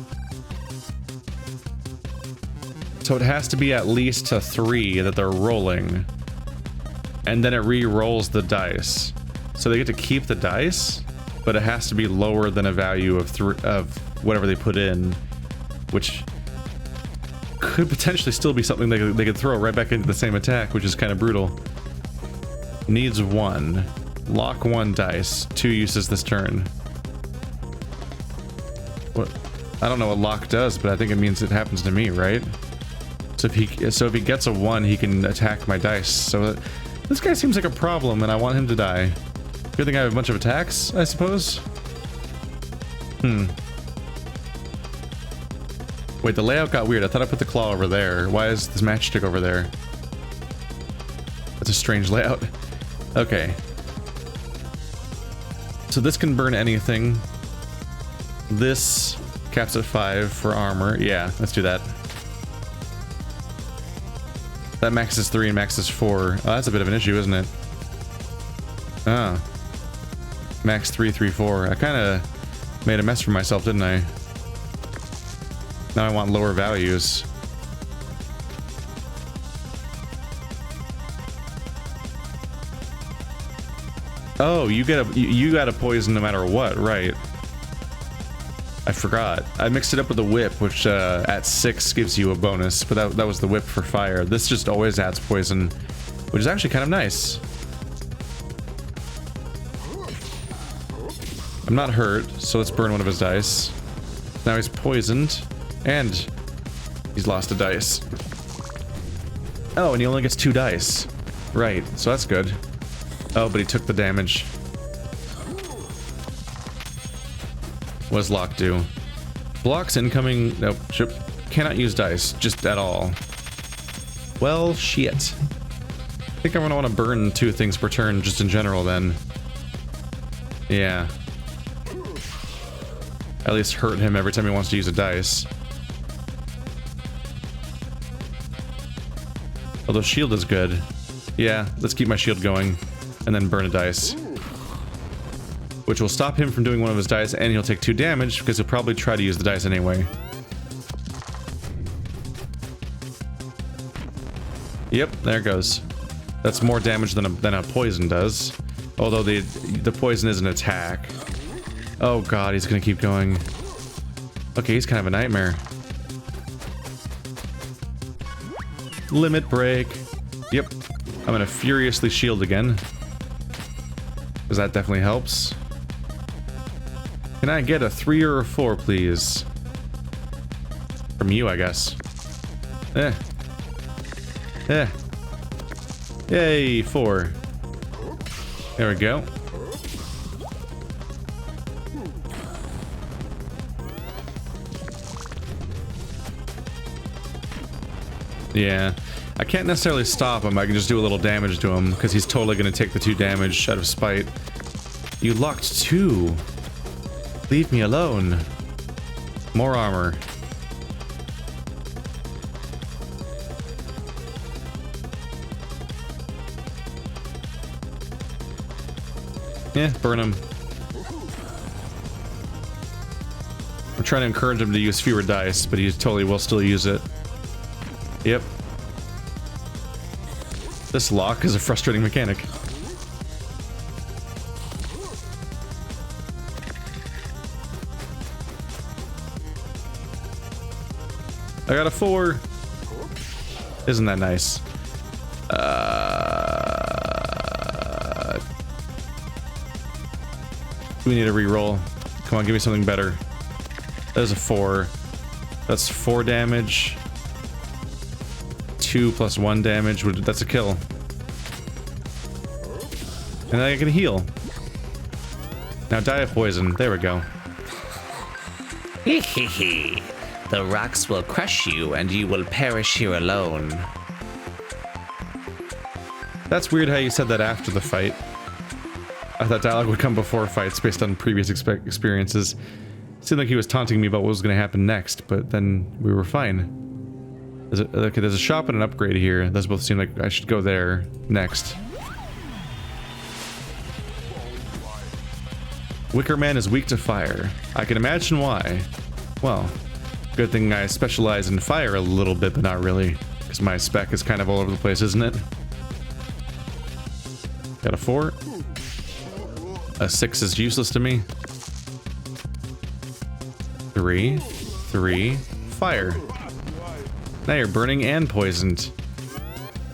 A: So it has to be at least a 3 that they're rolling. And then it re-rolls the dice. So they get to keep the dice, but it has to be lower than a value of whatever they put in, which could potentially still be something they could throw right back into the same attack, which is kind of brutal. Needs 1. Lock 1 dice. 2 uses this turn. What? I don't know what lock does, but I think it means it happens to me, right? So if he gets a 1, he can attack my dice. So this guy seems like a problem, and I want him to die. Good thing I have a bunch of attacks, I suppose. Wait, the layout got weird. I thought I put the claw over there. Why is this matchstick over there? That's a strange layout. Okay. So this can burn anything. This caps at 5 for armor. Yeah, let's do that. That maxes 3 and maxes 4. Oh, that's a bit of an issue, isn't it? Ah. Max 3, 3, 4. I kind of made a mess for myself, didn't I? Now I want lower values. Oh, you got a poison no matter what, right? I forgot. I mixed it up with the whip, which at 6 gives you a bonus, but that was the whip for fire. This just always adds poison, which is actually kind of nice. I'm not hurt, so let's burn one of his dice. Now he's poisoned, and he's lost a dice. Oh, and he only gets 2 dice. Right, so that's good. Oh, but he took the damage. What does lock do? Blocks incoming... Nope, cannot use dice, just at all. Well, shit. I think I'm gonna want to burn 2 things per turn, just in general, then. Yeah. At least hurt him every time he wants to use a dice. Although shield is good. Yeah, let's keep my shield going, and then burn a dice. Which will stop him from doing one of his dice, and he'll take 2 damage, because he'll probably try to use the dice anyway. Yep, there it goes. That's more damage than a poison does. Although the poison is an attack. Oh god, he's gonna keep going. Okay, he's kind of a nightmare. Limit break. Yep. I'm gonna furiously shield again. Because that definitely helps. Can I get a 3 or a 4, please? From you, I guess. Yay, 4. There we go. Yeah. I can't necessarily stop him, I can just do a little damage to him, because he's totally going to take the 2 damage out of spite. You locked 2. Leave me alone. More armor. Yeah, burn him. I'm trying to encourage him to use fewer dice, but he totally will still use it. Yep. This lock is a frustrating mechanic. I got a 4. Isn't that nice? We need a reroll. Come on, give me something better. That is a 4. That's 4 damage. 2 plus 1 damage. That's a kill. And I can heal. Now die of poison. There we go.
C: Hehehe. The rocks will crush you and you will perish here alone.
A: That's weird how you said that after the fight. I thought dialogue would come before fights based on previous experiences. It seemed like he was taunting me about what was going to happen next, but then we were fine. Okay, there's a shop and an upgrade here. Those both seem like I should go there next. Wicker Man is weak to fire. I can imagine why. Well, Good thing I specialize in fire a little bit, but not really. Because my spec is kind of all over the place, isn't it? Got a 4. A 6 is useless to me. 3. 3. Fire. Now you're burning and poisoned.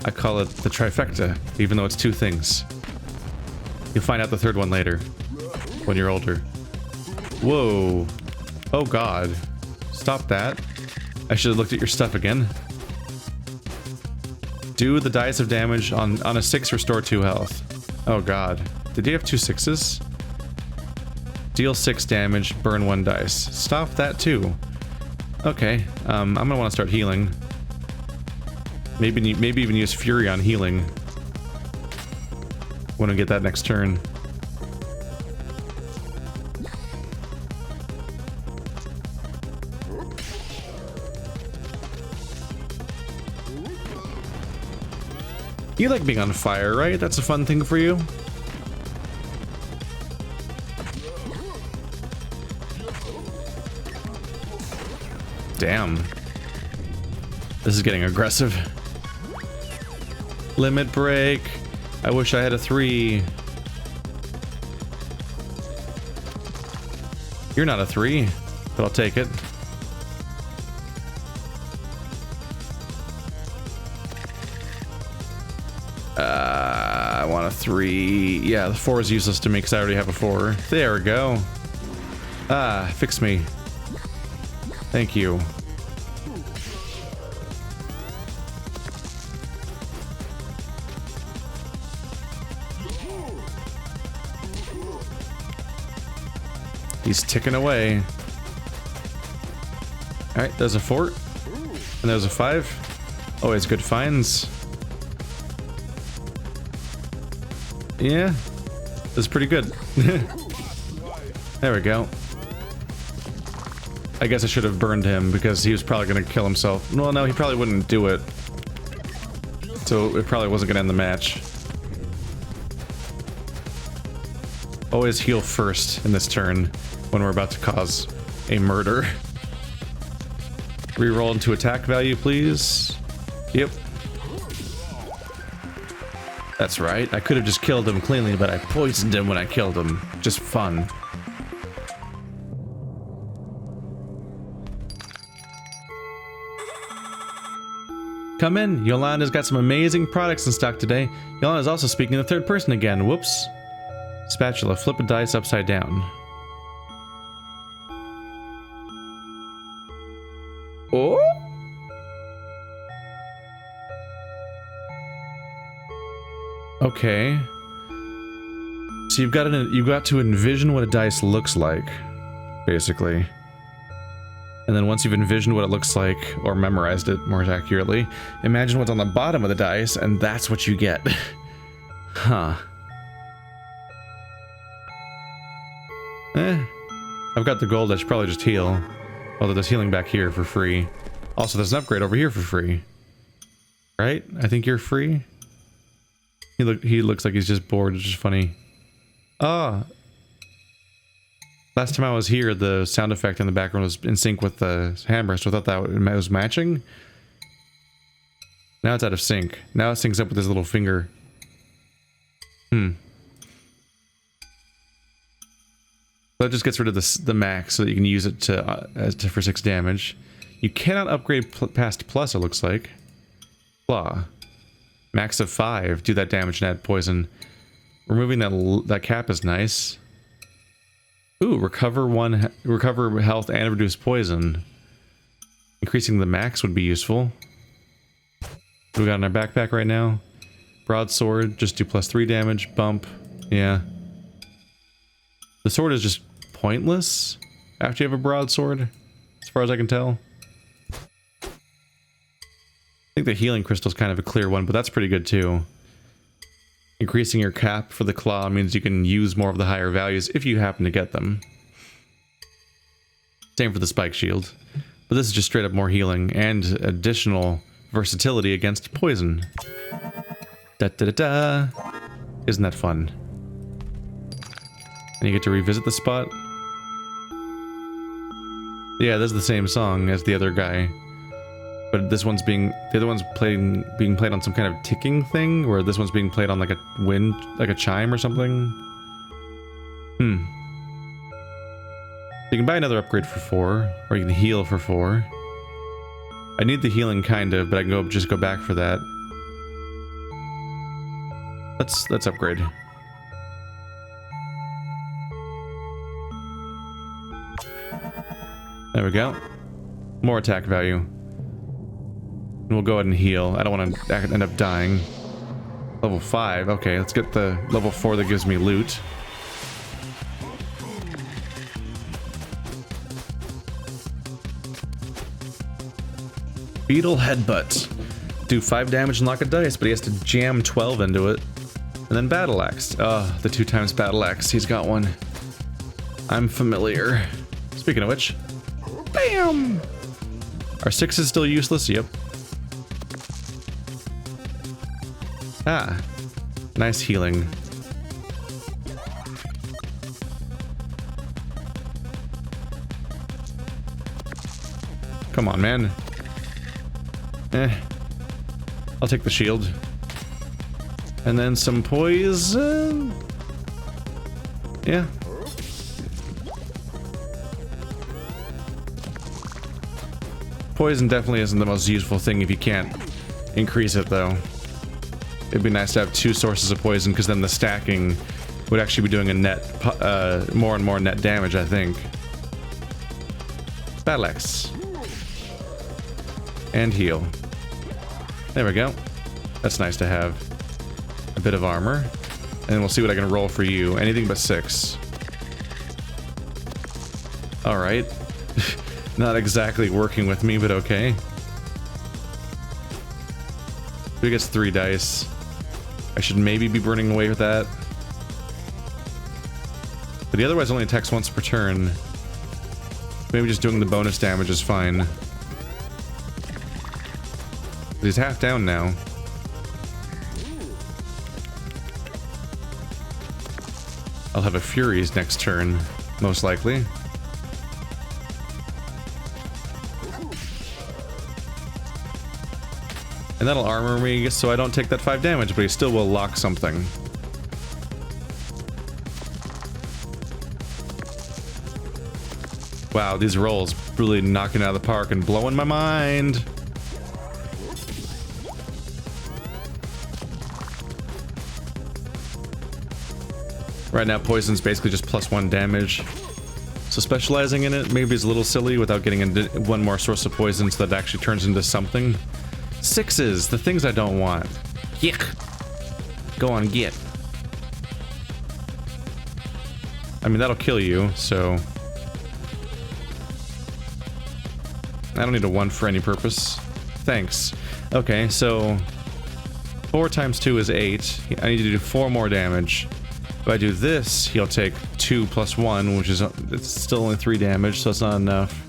A: I call it the trifecta, even though it's 2 things. You'll find out the 3rd one later, when you're older. Whoa. Oh god. Stop that. I should have looked at your stuff again. Do the dice of damage on a 6, restore 2 health. Oh god. Did you have 2 6s? Deal 6 damage, burn 1 dice. Stop that too. Okay, I'm gonna want to start healing. Maybe even use Fury on healing when I get that next turn. You like being on fire, right? That's a fun thing for you. Damn. This is getting aggressive. Limit break. I wish I had a 3. You're not a 3, but I'll take it. I want a 3. Yeah, the 4 is useless to me because I already have a 4. There we go. Ah, fix me. Thank you. He's ticking away. Alright, there's a 4. And there's a 5. Always good finds. Yeah. That's pretty good. There we go. I guess I should have burned him because he was probably going to kill himself. Well, no, he probably wouldn't do it. So it probably wasn't going to end the match. Always heal first in this turn when we're about to cause a murder. Reroll into attack value, please. Yep. That's right. I could have just killed him cleanly, but I poisoned him when I killed him. Just fun. Come in. Yolanda's got some amazing products in stock today. Yolanda's also speaking in the 3rd person again. Whoops. Spatula. Flip a dice upside down. Oh? Okay. So you've got to envision what a dice looks like, basically. And then once you've envisioned what it looks like, or memorized it more accurately, imagine what's on the bottom of the dice, and that's what you get. Huh. I've got the gold, I should probably just heal. Although there's healing back here for free. Also, there's an upgrade over here for free. Right? I think you're free? He looks like he's just bored, which is funny. Ah. Last time I was here, the sound effect in the background was in sync with the hammer, so I thought that was matching. Now it's out of sync. Now it syncs up with his little finger. That just gets rid of the max so that you can use it for 6 damage. You cannot upgrade past plus, it looks like. Claw. Max of 5. Do that damage and add poison. Removing that cap is nice. Ooh, recover health and reduce poison. Increasing the max would be useful. What we got in our backpack right now? Broadsword, just do +3 damage. Bump. Yeah. The sword is just pointless after you have a broadsword, as far as I can tell. I think the healing crystal is kind of a clear one, but that's pretty good too. Increasing your cap for the claw means you can use more of the higher values if you happen to get them. Same for the spike shield. But this is just straight up more healing and additional versatility against poison. Da-da-da-da! Isn't that fun? And you get to revisit the spot. Yeah, this is the same song as the other guy. But this one's being... The other one's being played on some kind of ticking thing, where this one's being played on like a wind... like a chime or something. Hmm. You can buy another upgrade for 4, or you can heal for 4. I need the healing kind of, but I can just go back for that. Let's upgrade. There we go. More attack value. And we'll go ahead and heal. I don't want to end up dying. Level 5. Okay, let's get the level 4 that gives me loot. Beetle Headbutt. Do 5 damage and lock a dice, but he has to jam 12 into it. And then Battle Axe. Oh, the 2 times Battle Axe. He's got one. I'm familiar. Speaking of which. Bam! Are 6s still useless? Yep. Ah. Nice healing. Come on, man. I'll take the shield. And then some poison. Yeah. Poison definitely isn't the most useful thing if you can't increase it, though. It'd be nice to have 2 sources of poison, because then the stacking would actually be doing a net, more and more net damage, I think. Battle Axe. And heal. There we go. That's nice to have. A bit of armor. And we'll see what I can roll for you. Anything but 6. Alright. Not exactly working with me, but okay. He gets 3 dice. I should maybe be burning away with that. But he otherwise only attacks once per turn. Maybe just doing the bonus damage is fine. But he's half down now. I'll have a Furies next turn, most likely. And that'll armor me so I don't take that 5 damage, but he still will lock something. Wow, these rolls really knocking it out of the park and blowing my mind. Right now, poison's basically just +1 damage. So specializing in it maybe is a little silly without getting into 1 more source of poison so that it actually turns into something. 6s, the things I don't want. Yick. Go on, get. I mean, that'll kill you, so... I don't need a 1 for any purpose. Thanks. Okay, so... 4 times 2 is 8. I need to do 4 more damage. If I do this, he'll take 2 plus 1, which is... it's still only 3 damage, so it's not enough.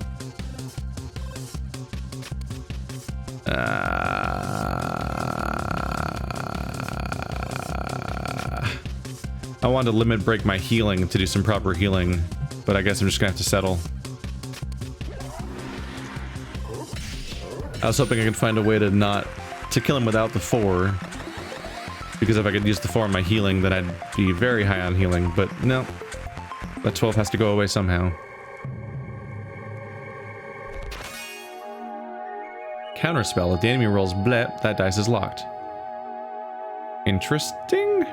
A: I wanted to limit break my healing to do some proper healing, but I guess I'm just gonna have to settle. I was hoping I could find a way to to kill him without the 4, because if I could use the 4 on my healing, then I'd be very high on healing, but no. That 12 has to go away somehow. Counterspell. If the enemy rolls blep, that dice is locked. Interesting.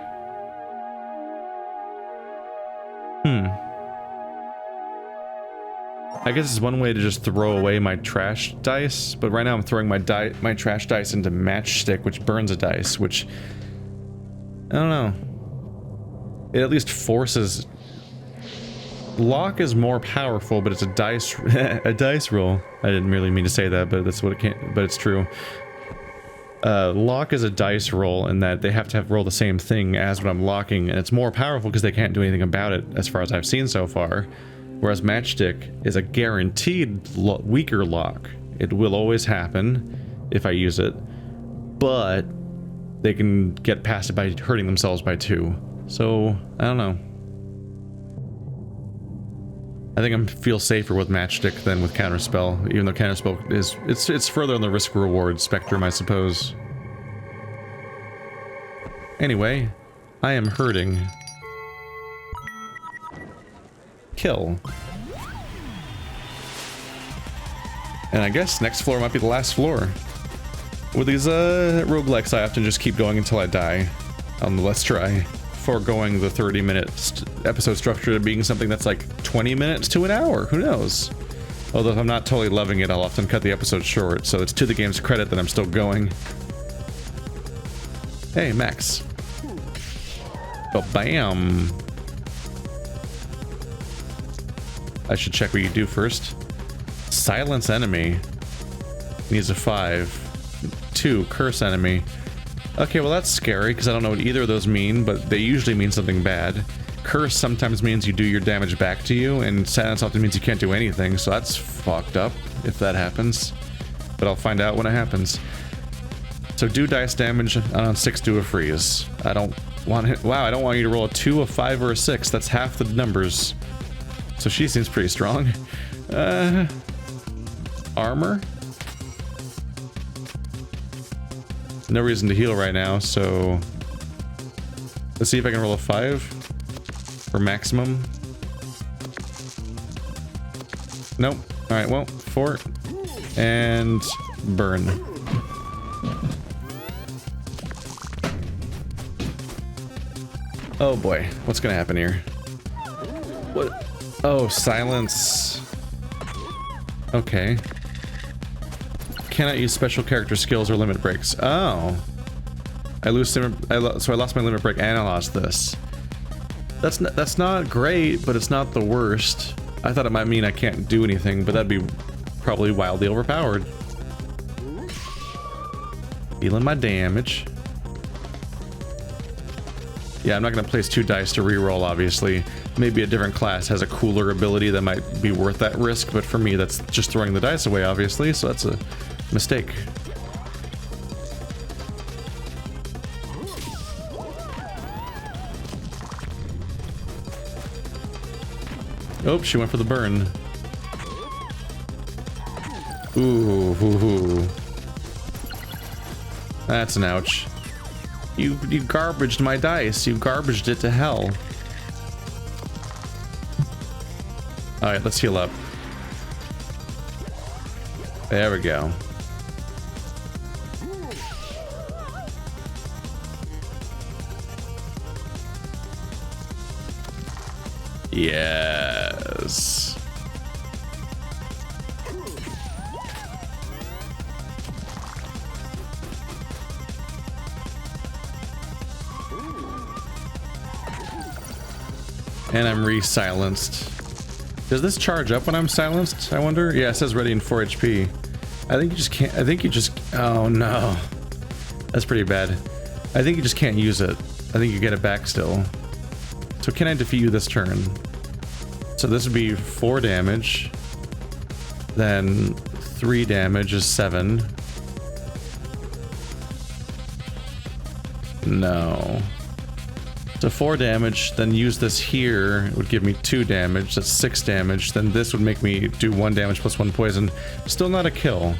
A: I guess it's one way to just throw away my trash dice, but right now I'm throwing my trash dice into matchstick, which burns a dice, which... I don't know. It at least forces... Lock is more powerful, but it's a dice a dice roll. I didn't really mean to say that, but that's what it can. But it's true. Lock is a dice roll in that they have to roll the same thing as what I'm locking, and it's more powerful because they can't do anything about it, as far as I've seen so far. Whereas matchstick is a guaranteed weaker lock. It will always happen if I use it, but they can get past it by hurting themselves by 2. So I don't know. I think I feel safer with Matchstick than with Counterspell, even though Counterspell is it's further on the risk-reward spectrum, I suppose. Anyway, I am hurting. Kill. And I guess next floor might be the last floor. With these roguelikes, I often just keep going until I die on the Let's Try, foregoing the 30-minute episode structure to being something that's like 20 minutes to an hour. Who knows? Although if I'm not totally loving it, I'll often cut the episode short, so it's to the game's credit that I'm still going. Hey, Max. Oh, bam. I should check what you do first. Silence enemy. Needs a 5. 2, curse enemy. Okay, well that's scary, because I don't know what either of those mean, but they usually mean something bad. Curse sometimes means you do your damage back to you, and silence often means you can't do anything, so that's fucked up if that happens. But I'll find out when it happens. So do dice damage, and on 6 do a freeze. I don't want it. Wow, I don't want you to roll a 2, a 5, or a 6. That's half the numbers. So she seems pretty strong. Armor? No reason to heal right now, so let's see if I can roll a 5 for maximum. Nope. Alright, well, 4 and burn. Oh boy, what's gonna happen here? What? Oh, silence. Okay. Cannot use special character skills or limit breaks. Oh. I lost my limit break and I lost this. That's not great, but it's not the worst. I thought it might mean I can't do anything, but that'd be probably wildly overpowered. Healing my damage. Yeah, I'm not gonna place 2 dice to reroll, obviously. Maybe a different class has a cooler ability that might be worth that risk, but for me, that's just throwing the dice away, obviously, so that's a mistake. Oh, she went for the burn. Ooh. That's an ouch. You garbaged my dice. You garbaged it to hell. Alright, let's heal up. There we go. Yes. And I'm re-silenced. Does this charge up when I'm silenced, I wonder? Yeah, it says ready in 4 HP. I think you just can't... Oh, no. That's pretty bad. I think you just can't use it. I think you get it back still. So can I defeat you this turn? So this would be 4 damage. Then 3 damage is 7. No. So 4 damage, then use this here, it would give me 2 damage, that's 6 damage, then this would make me do 1 damage plus 1 poison. Still not a kill.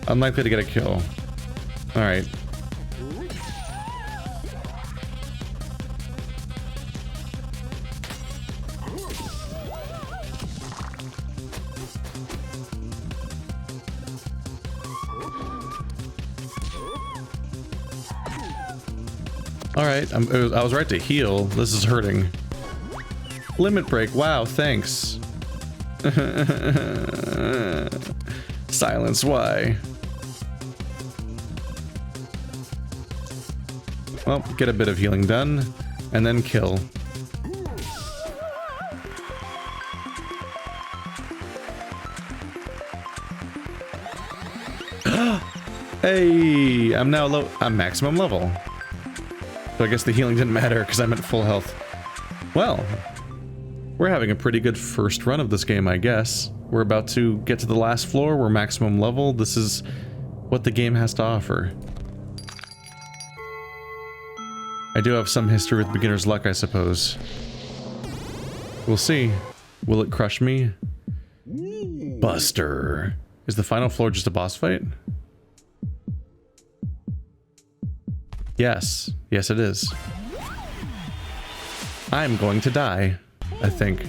A: Unlikely to get a kill. Alright. Alright, I was right to heal. This is hurting. Limit break. Wow, thanks. Silence, why? Well, get a bit of healing done, and then kill. Hey, I'm maximum level. So I guess the healing didn't matter because I'm at full health. Well, we're having a pretty good first run of this game, I guess. We're about to get to the last floor. We're maximum level. This is what the game has to offer. I do have some history with beginner's luck, I suppose. We'll see. Will it crush me? Buster. Is the final floor just a boss fight? Yes. Yes, it is. I'm going to die, I think.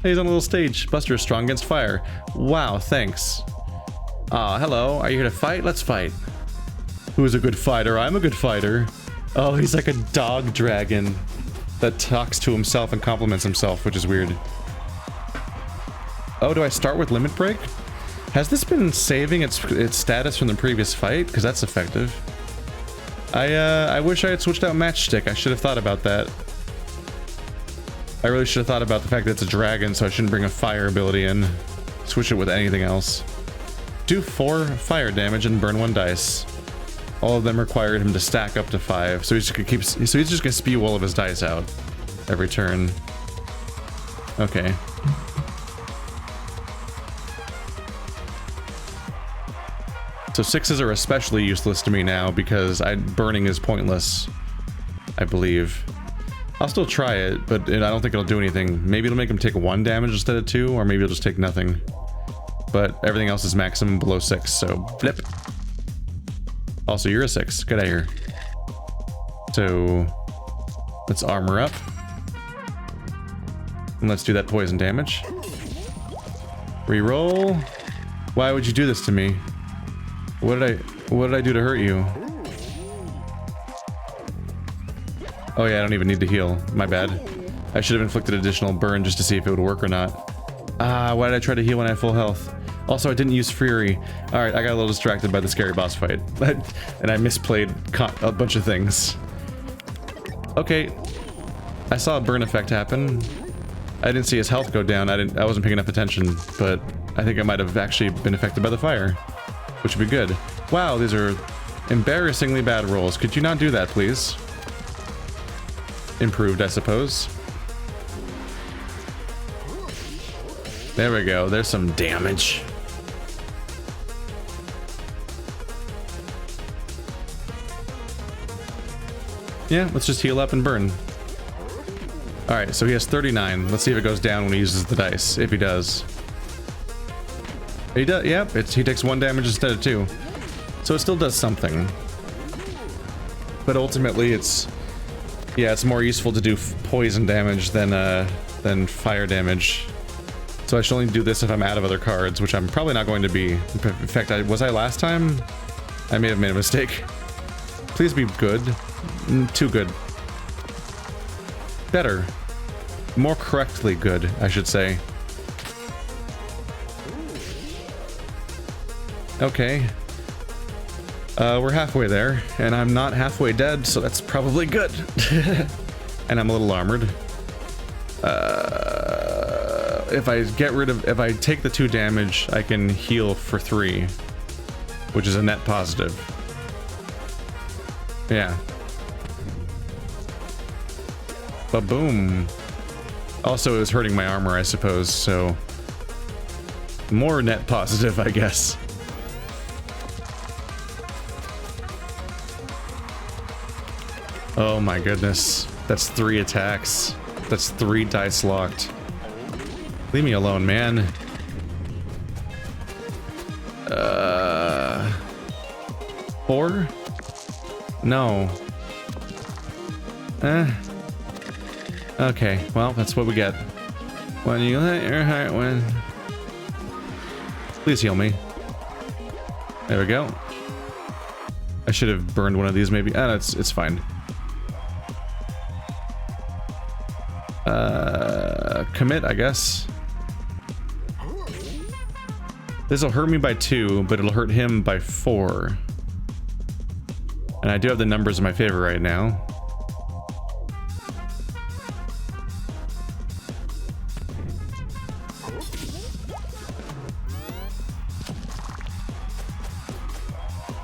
A: Hey, he's on a little stage. Buster is strong against fire. Wow, thanks. Ah, hello. Are you here to fight? Let's fight. Who is a good fighter? I'm a good fighter. Oh, he's like a dog dragon that talks to himself and compliments himself, which is weird. Oh, do I start with limit break? Has this been saving its status from the previous fight? Because that's effective. I wish I had switched out matchstick. I should have thought about that. I really should have thought about the fact that it's a dragon, so I shouldn't bring a fire ability in. Switch it with anything else. Do 4 fire damage and burn 1 dice. All of them required him to stack up to 5, so he's just gonna spew all of his dice out every turn. Okay. So 6s are especially useless to me now because burning is pointless, I believe. I'll still try it, but I don't think it'll do anything. Maybe it'll make him take 1 damage instead of 2, or maybe it'll just take nothing. But everything else is maximum below 6, so flip. Also, you're a 6. Get out of here. So let's armor up. And let's do that poison damage. Reroll. Why would you do this to me? What did I do to hurt you? Oh yeah, I don't even need to heal. My bad. I should have inflicted additional burn just to see if it would work or not. Ah, why did I try to heal when I have full health? Also, I didn't use Fury. Alright, I got a little distracted by the scary boss fight. And I misplayed a bunch of things. Okay. I saw a burn effect happen. I didn't see his health go down. I wasn't paying enough attention, but I think I might have actually been affected by the fire. Which would be good. Wow, these are embarrassingly bad rolls. Could you not do that, please? Improved, I suppose. There we go. There's some damage. Yeah, let's just heal up and burn. Alright, so he has 39. Let's see if it goes down when he uses the dice. If he does. He does, yep, he takes 1 damage instead of 2. So it still does something. But ultimately it's... yeah, it's more useful to do poison damage than fire damage. So I should only do this if I'm out of other cards, which I'm probably not going to be. In fact, was I last time? I may have made a mistake. Please be good. Too good. Better. More correctly good, I should say. Okay. We're halfway there, and I'm not halfway dead, so that's probably good. And I'm a little armored. If I take the 2 damage, I can heal for 3, which is a net positive. Yeah. Ba-boom. Also, it was hurting my armor, I suppose, so more net positive, I guess. Oh my goodness. That's 3 attacks. That's 3 dice locked. Leave me alone, man. 4? No. Okay, well, that's what we get. When you let your heart win. Please heal me. There we go. I should have burned one of these maybe. Ah, it's fine. Commit, I guess. This'll hurt me by 2, but it'll hurt him by 4. And I do have the numbers in my favor right now.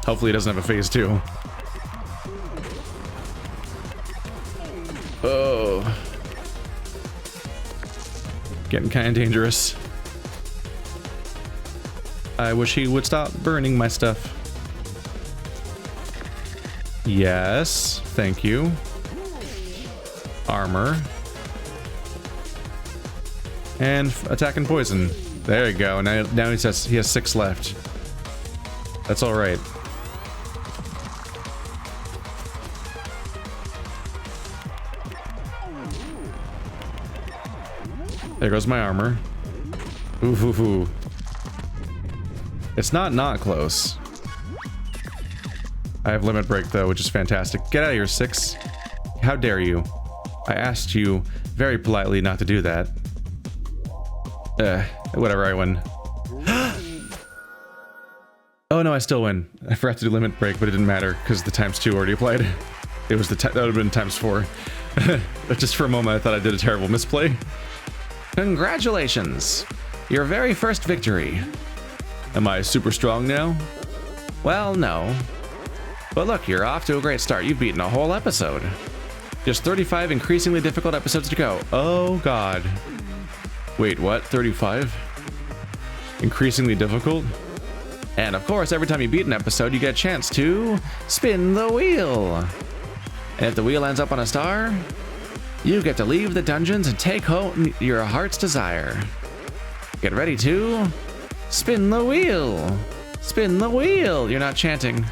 A: Hopefully it doesn't have a phase 2. Oh. Getting kind of dangerous. I wish he would stop burning my stuff. Yes, thank you. Armor. And attack and poison. There you go. Now he says he has 6 left. That's all right. There goes my armor. Ooh, ooh, ooh. It's not close. I have limit break though, which is fantastic. Get out of here, 6. How dare you? I asked you very politely not to do that. Whatever, I win. Oh no, I still win. I forgot to do limit break, but it didn't matter because the ×2 already applied. It was that would have been ×4. Just for a moment, I thought I did a terrible misplay. Congratulations! Your very first victory. Am I super strong now? Well, no. But look, you're off to a great start. You've beaten a whole episode. Just 35 increasingly difficult episodes to go. Oh god. Wait, what? 35? Increasingly difficult? And of course, every time you beat an episode, you get a chance to spin the wheel. And if the wheel ends up on a star, you get to leave the dungeons and take home your heart's desire. Get ready to spin the wheel. Spin the wheel. You're not chanting.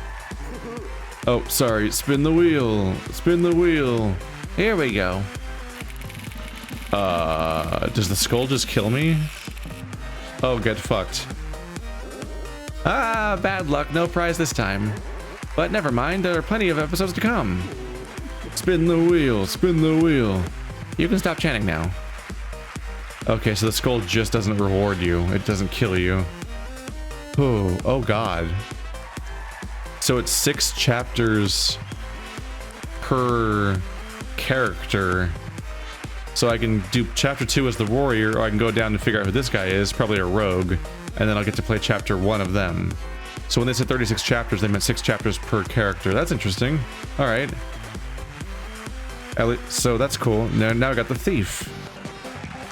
A: Oh, sorry. Spin the wheel. Spin the wheel. Here we go. Does the skull just kill me? Oh, get fucked. Ah, bad luck. No prize this time. But never mind. There are plenty of episodes to come. Spin the wheel. Spin the wheel. You can stop chanting now. Okay, so the skull just doesn't reward you. It doesn't kill you. Oh god. So it's 6 chapters per character. So I can do chapter 2 as the warrior, or I can go down and figure out who this guy is, probably a rogue, and then I'll get to play chapter 1 of them. So when they said 36 chapters, they meant 6 chapters per character. That's interesting. All right. So that's cool. Now I got the thief.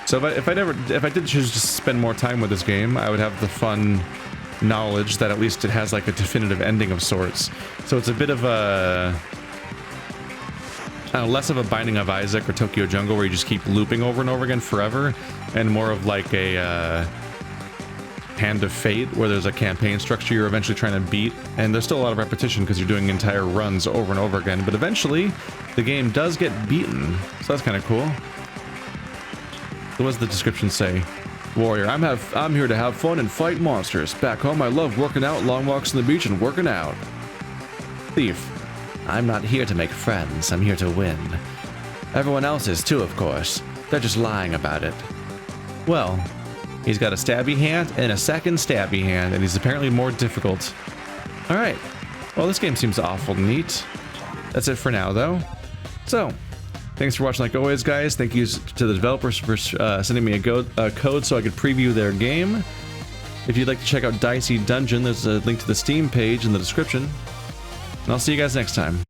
A: So if I did choose to spend more time with this game, I would have the fun knowledge that at least it has like a definitive ending of sorts. So it's a bit of a less of a Binding of Isaac or Tokyo Jungle where you just keep looping over and over again forever, and more of like a Hand of Fate where there's a campaign structure you're eventually trying to beat, and there's still a lot of repetition because you're doing entire runs over and over again, but eventually the game does get beaten, so that's kind of cool. So what does the description say? Warrior, I'm here to have fun and fight monsters. Back home I love working out, long walks on the beach and working out. Thief, I'm not here to make friends, I'm here to win. Everyone else is too, of course. They're just lying about it. Well, he's got a stabby hand and a second stabby hand, and he's apparently more difficult. Alright, well this game seems awful neat. That's it for now though. So, thanks for watching like always, guys. Thank you to the developers for sending me a code so I could preview their game. If you'd like to check out Dicey Dungeon, there's a link to the Steam page in the description. And I'll see you guys next time.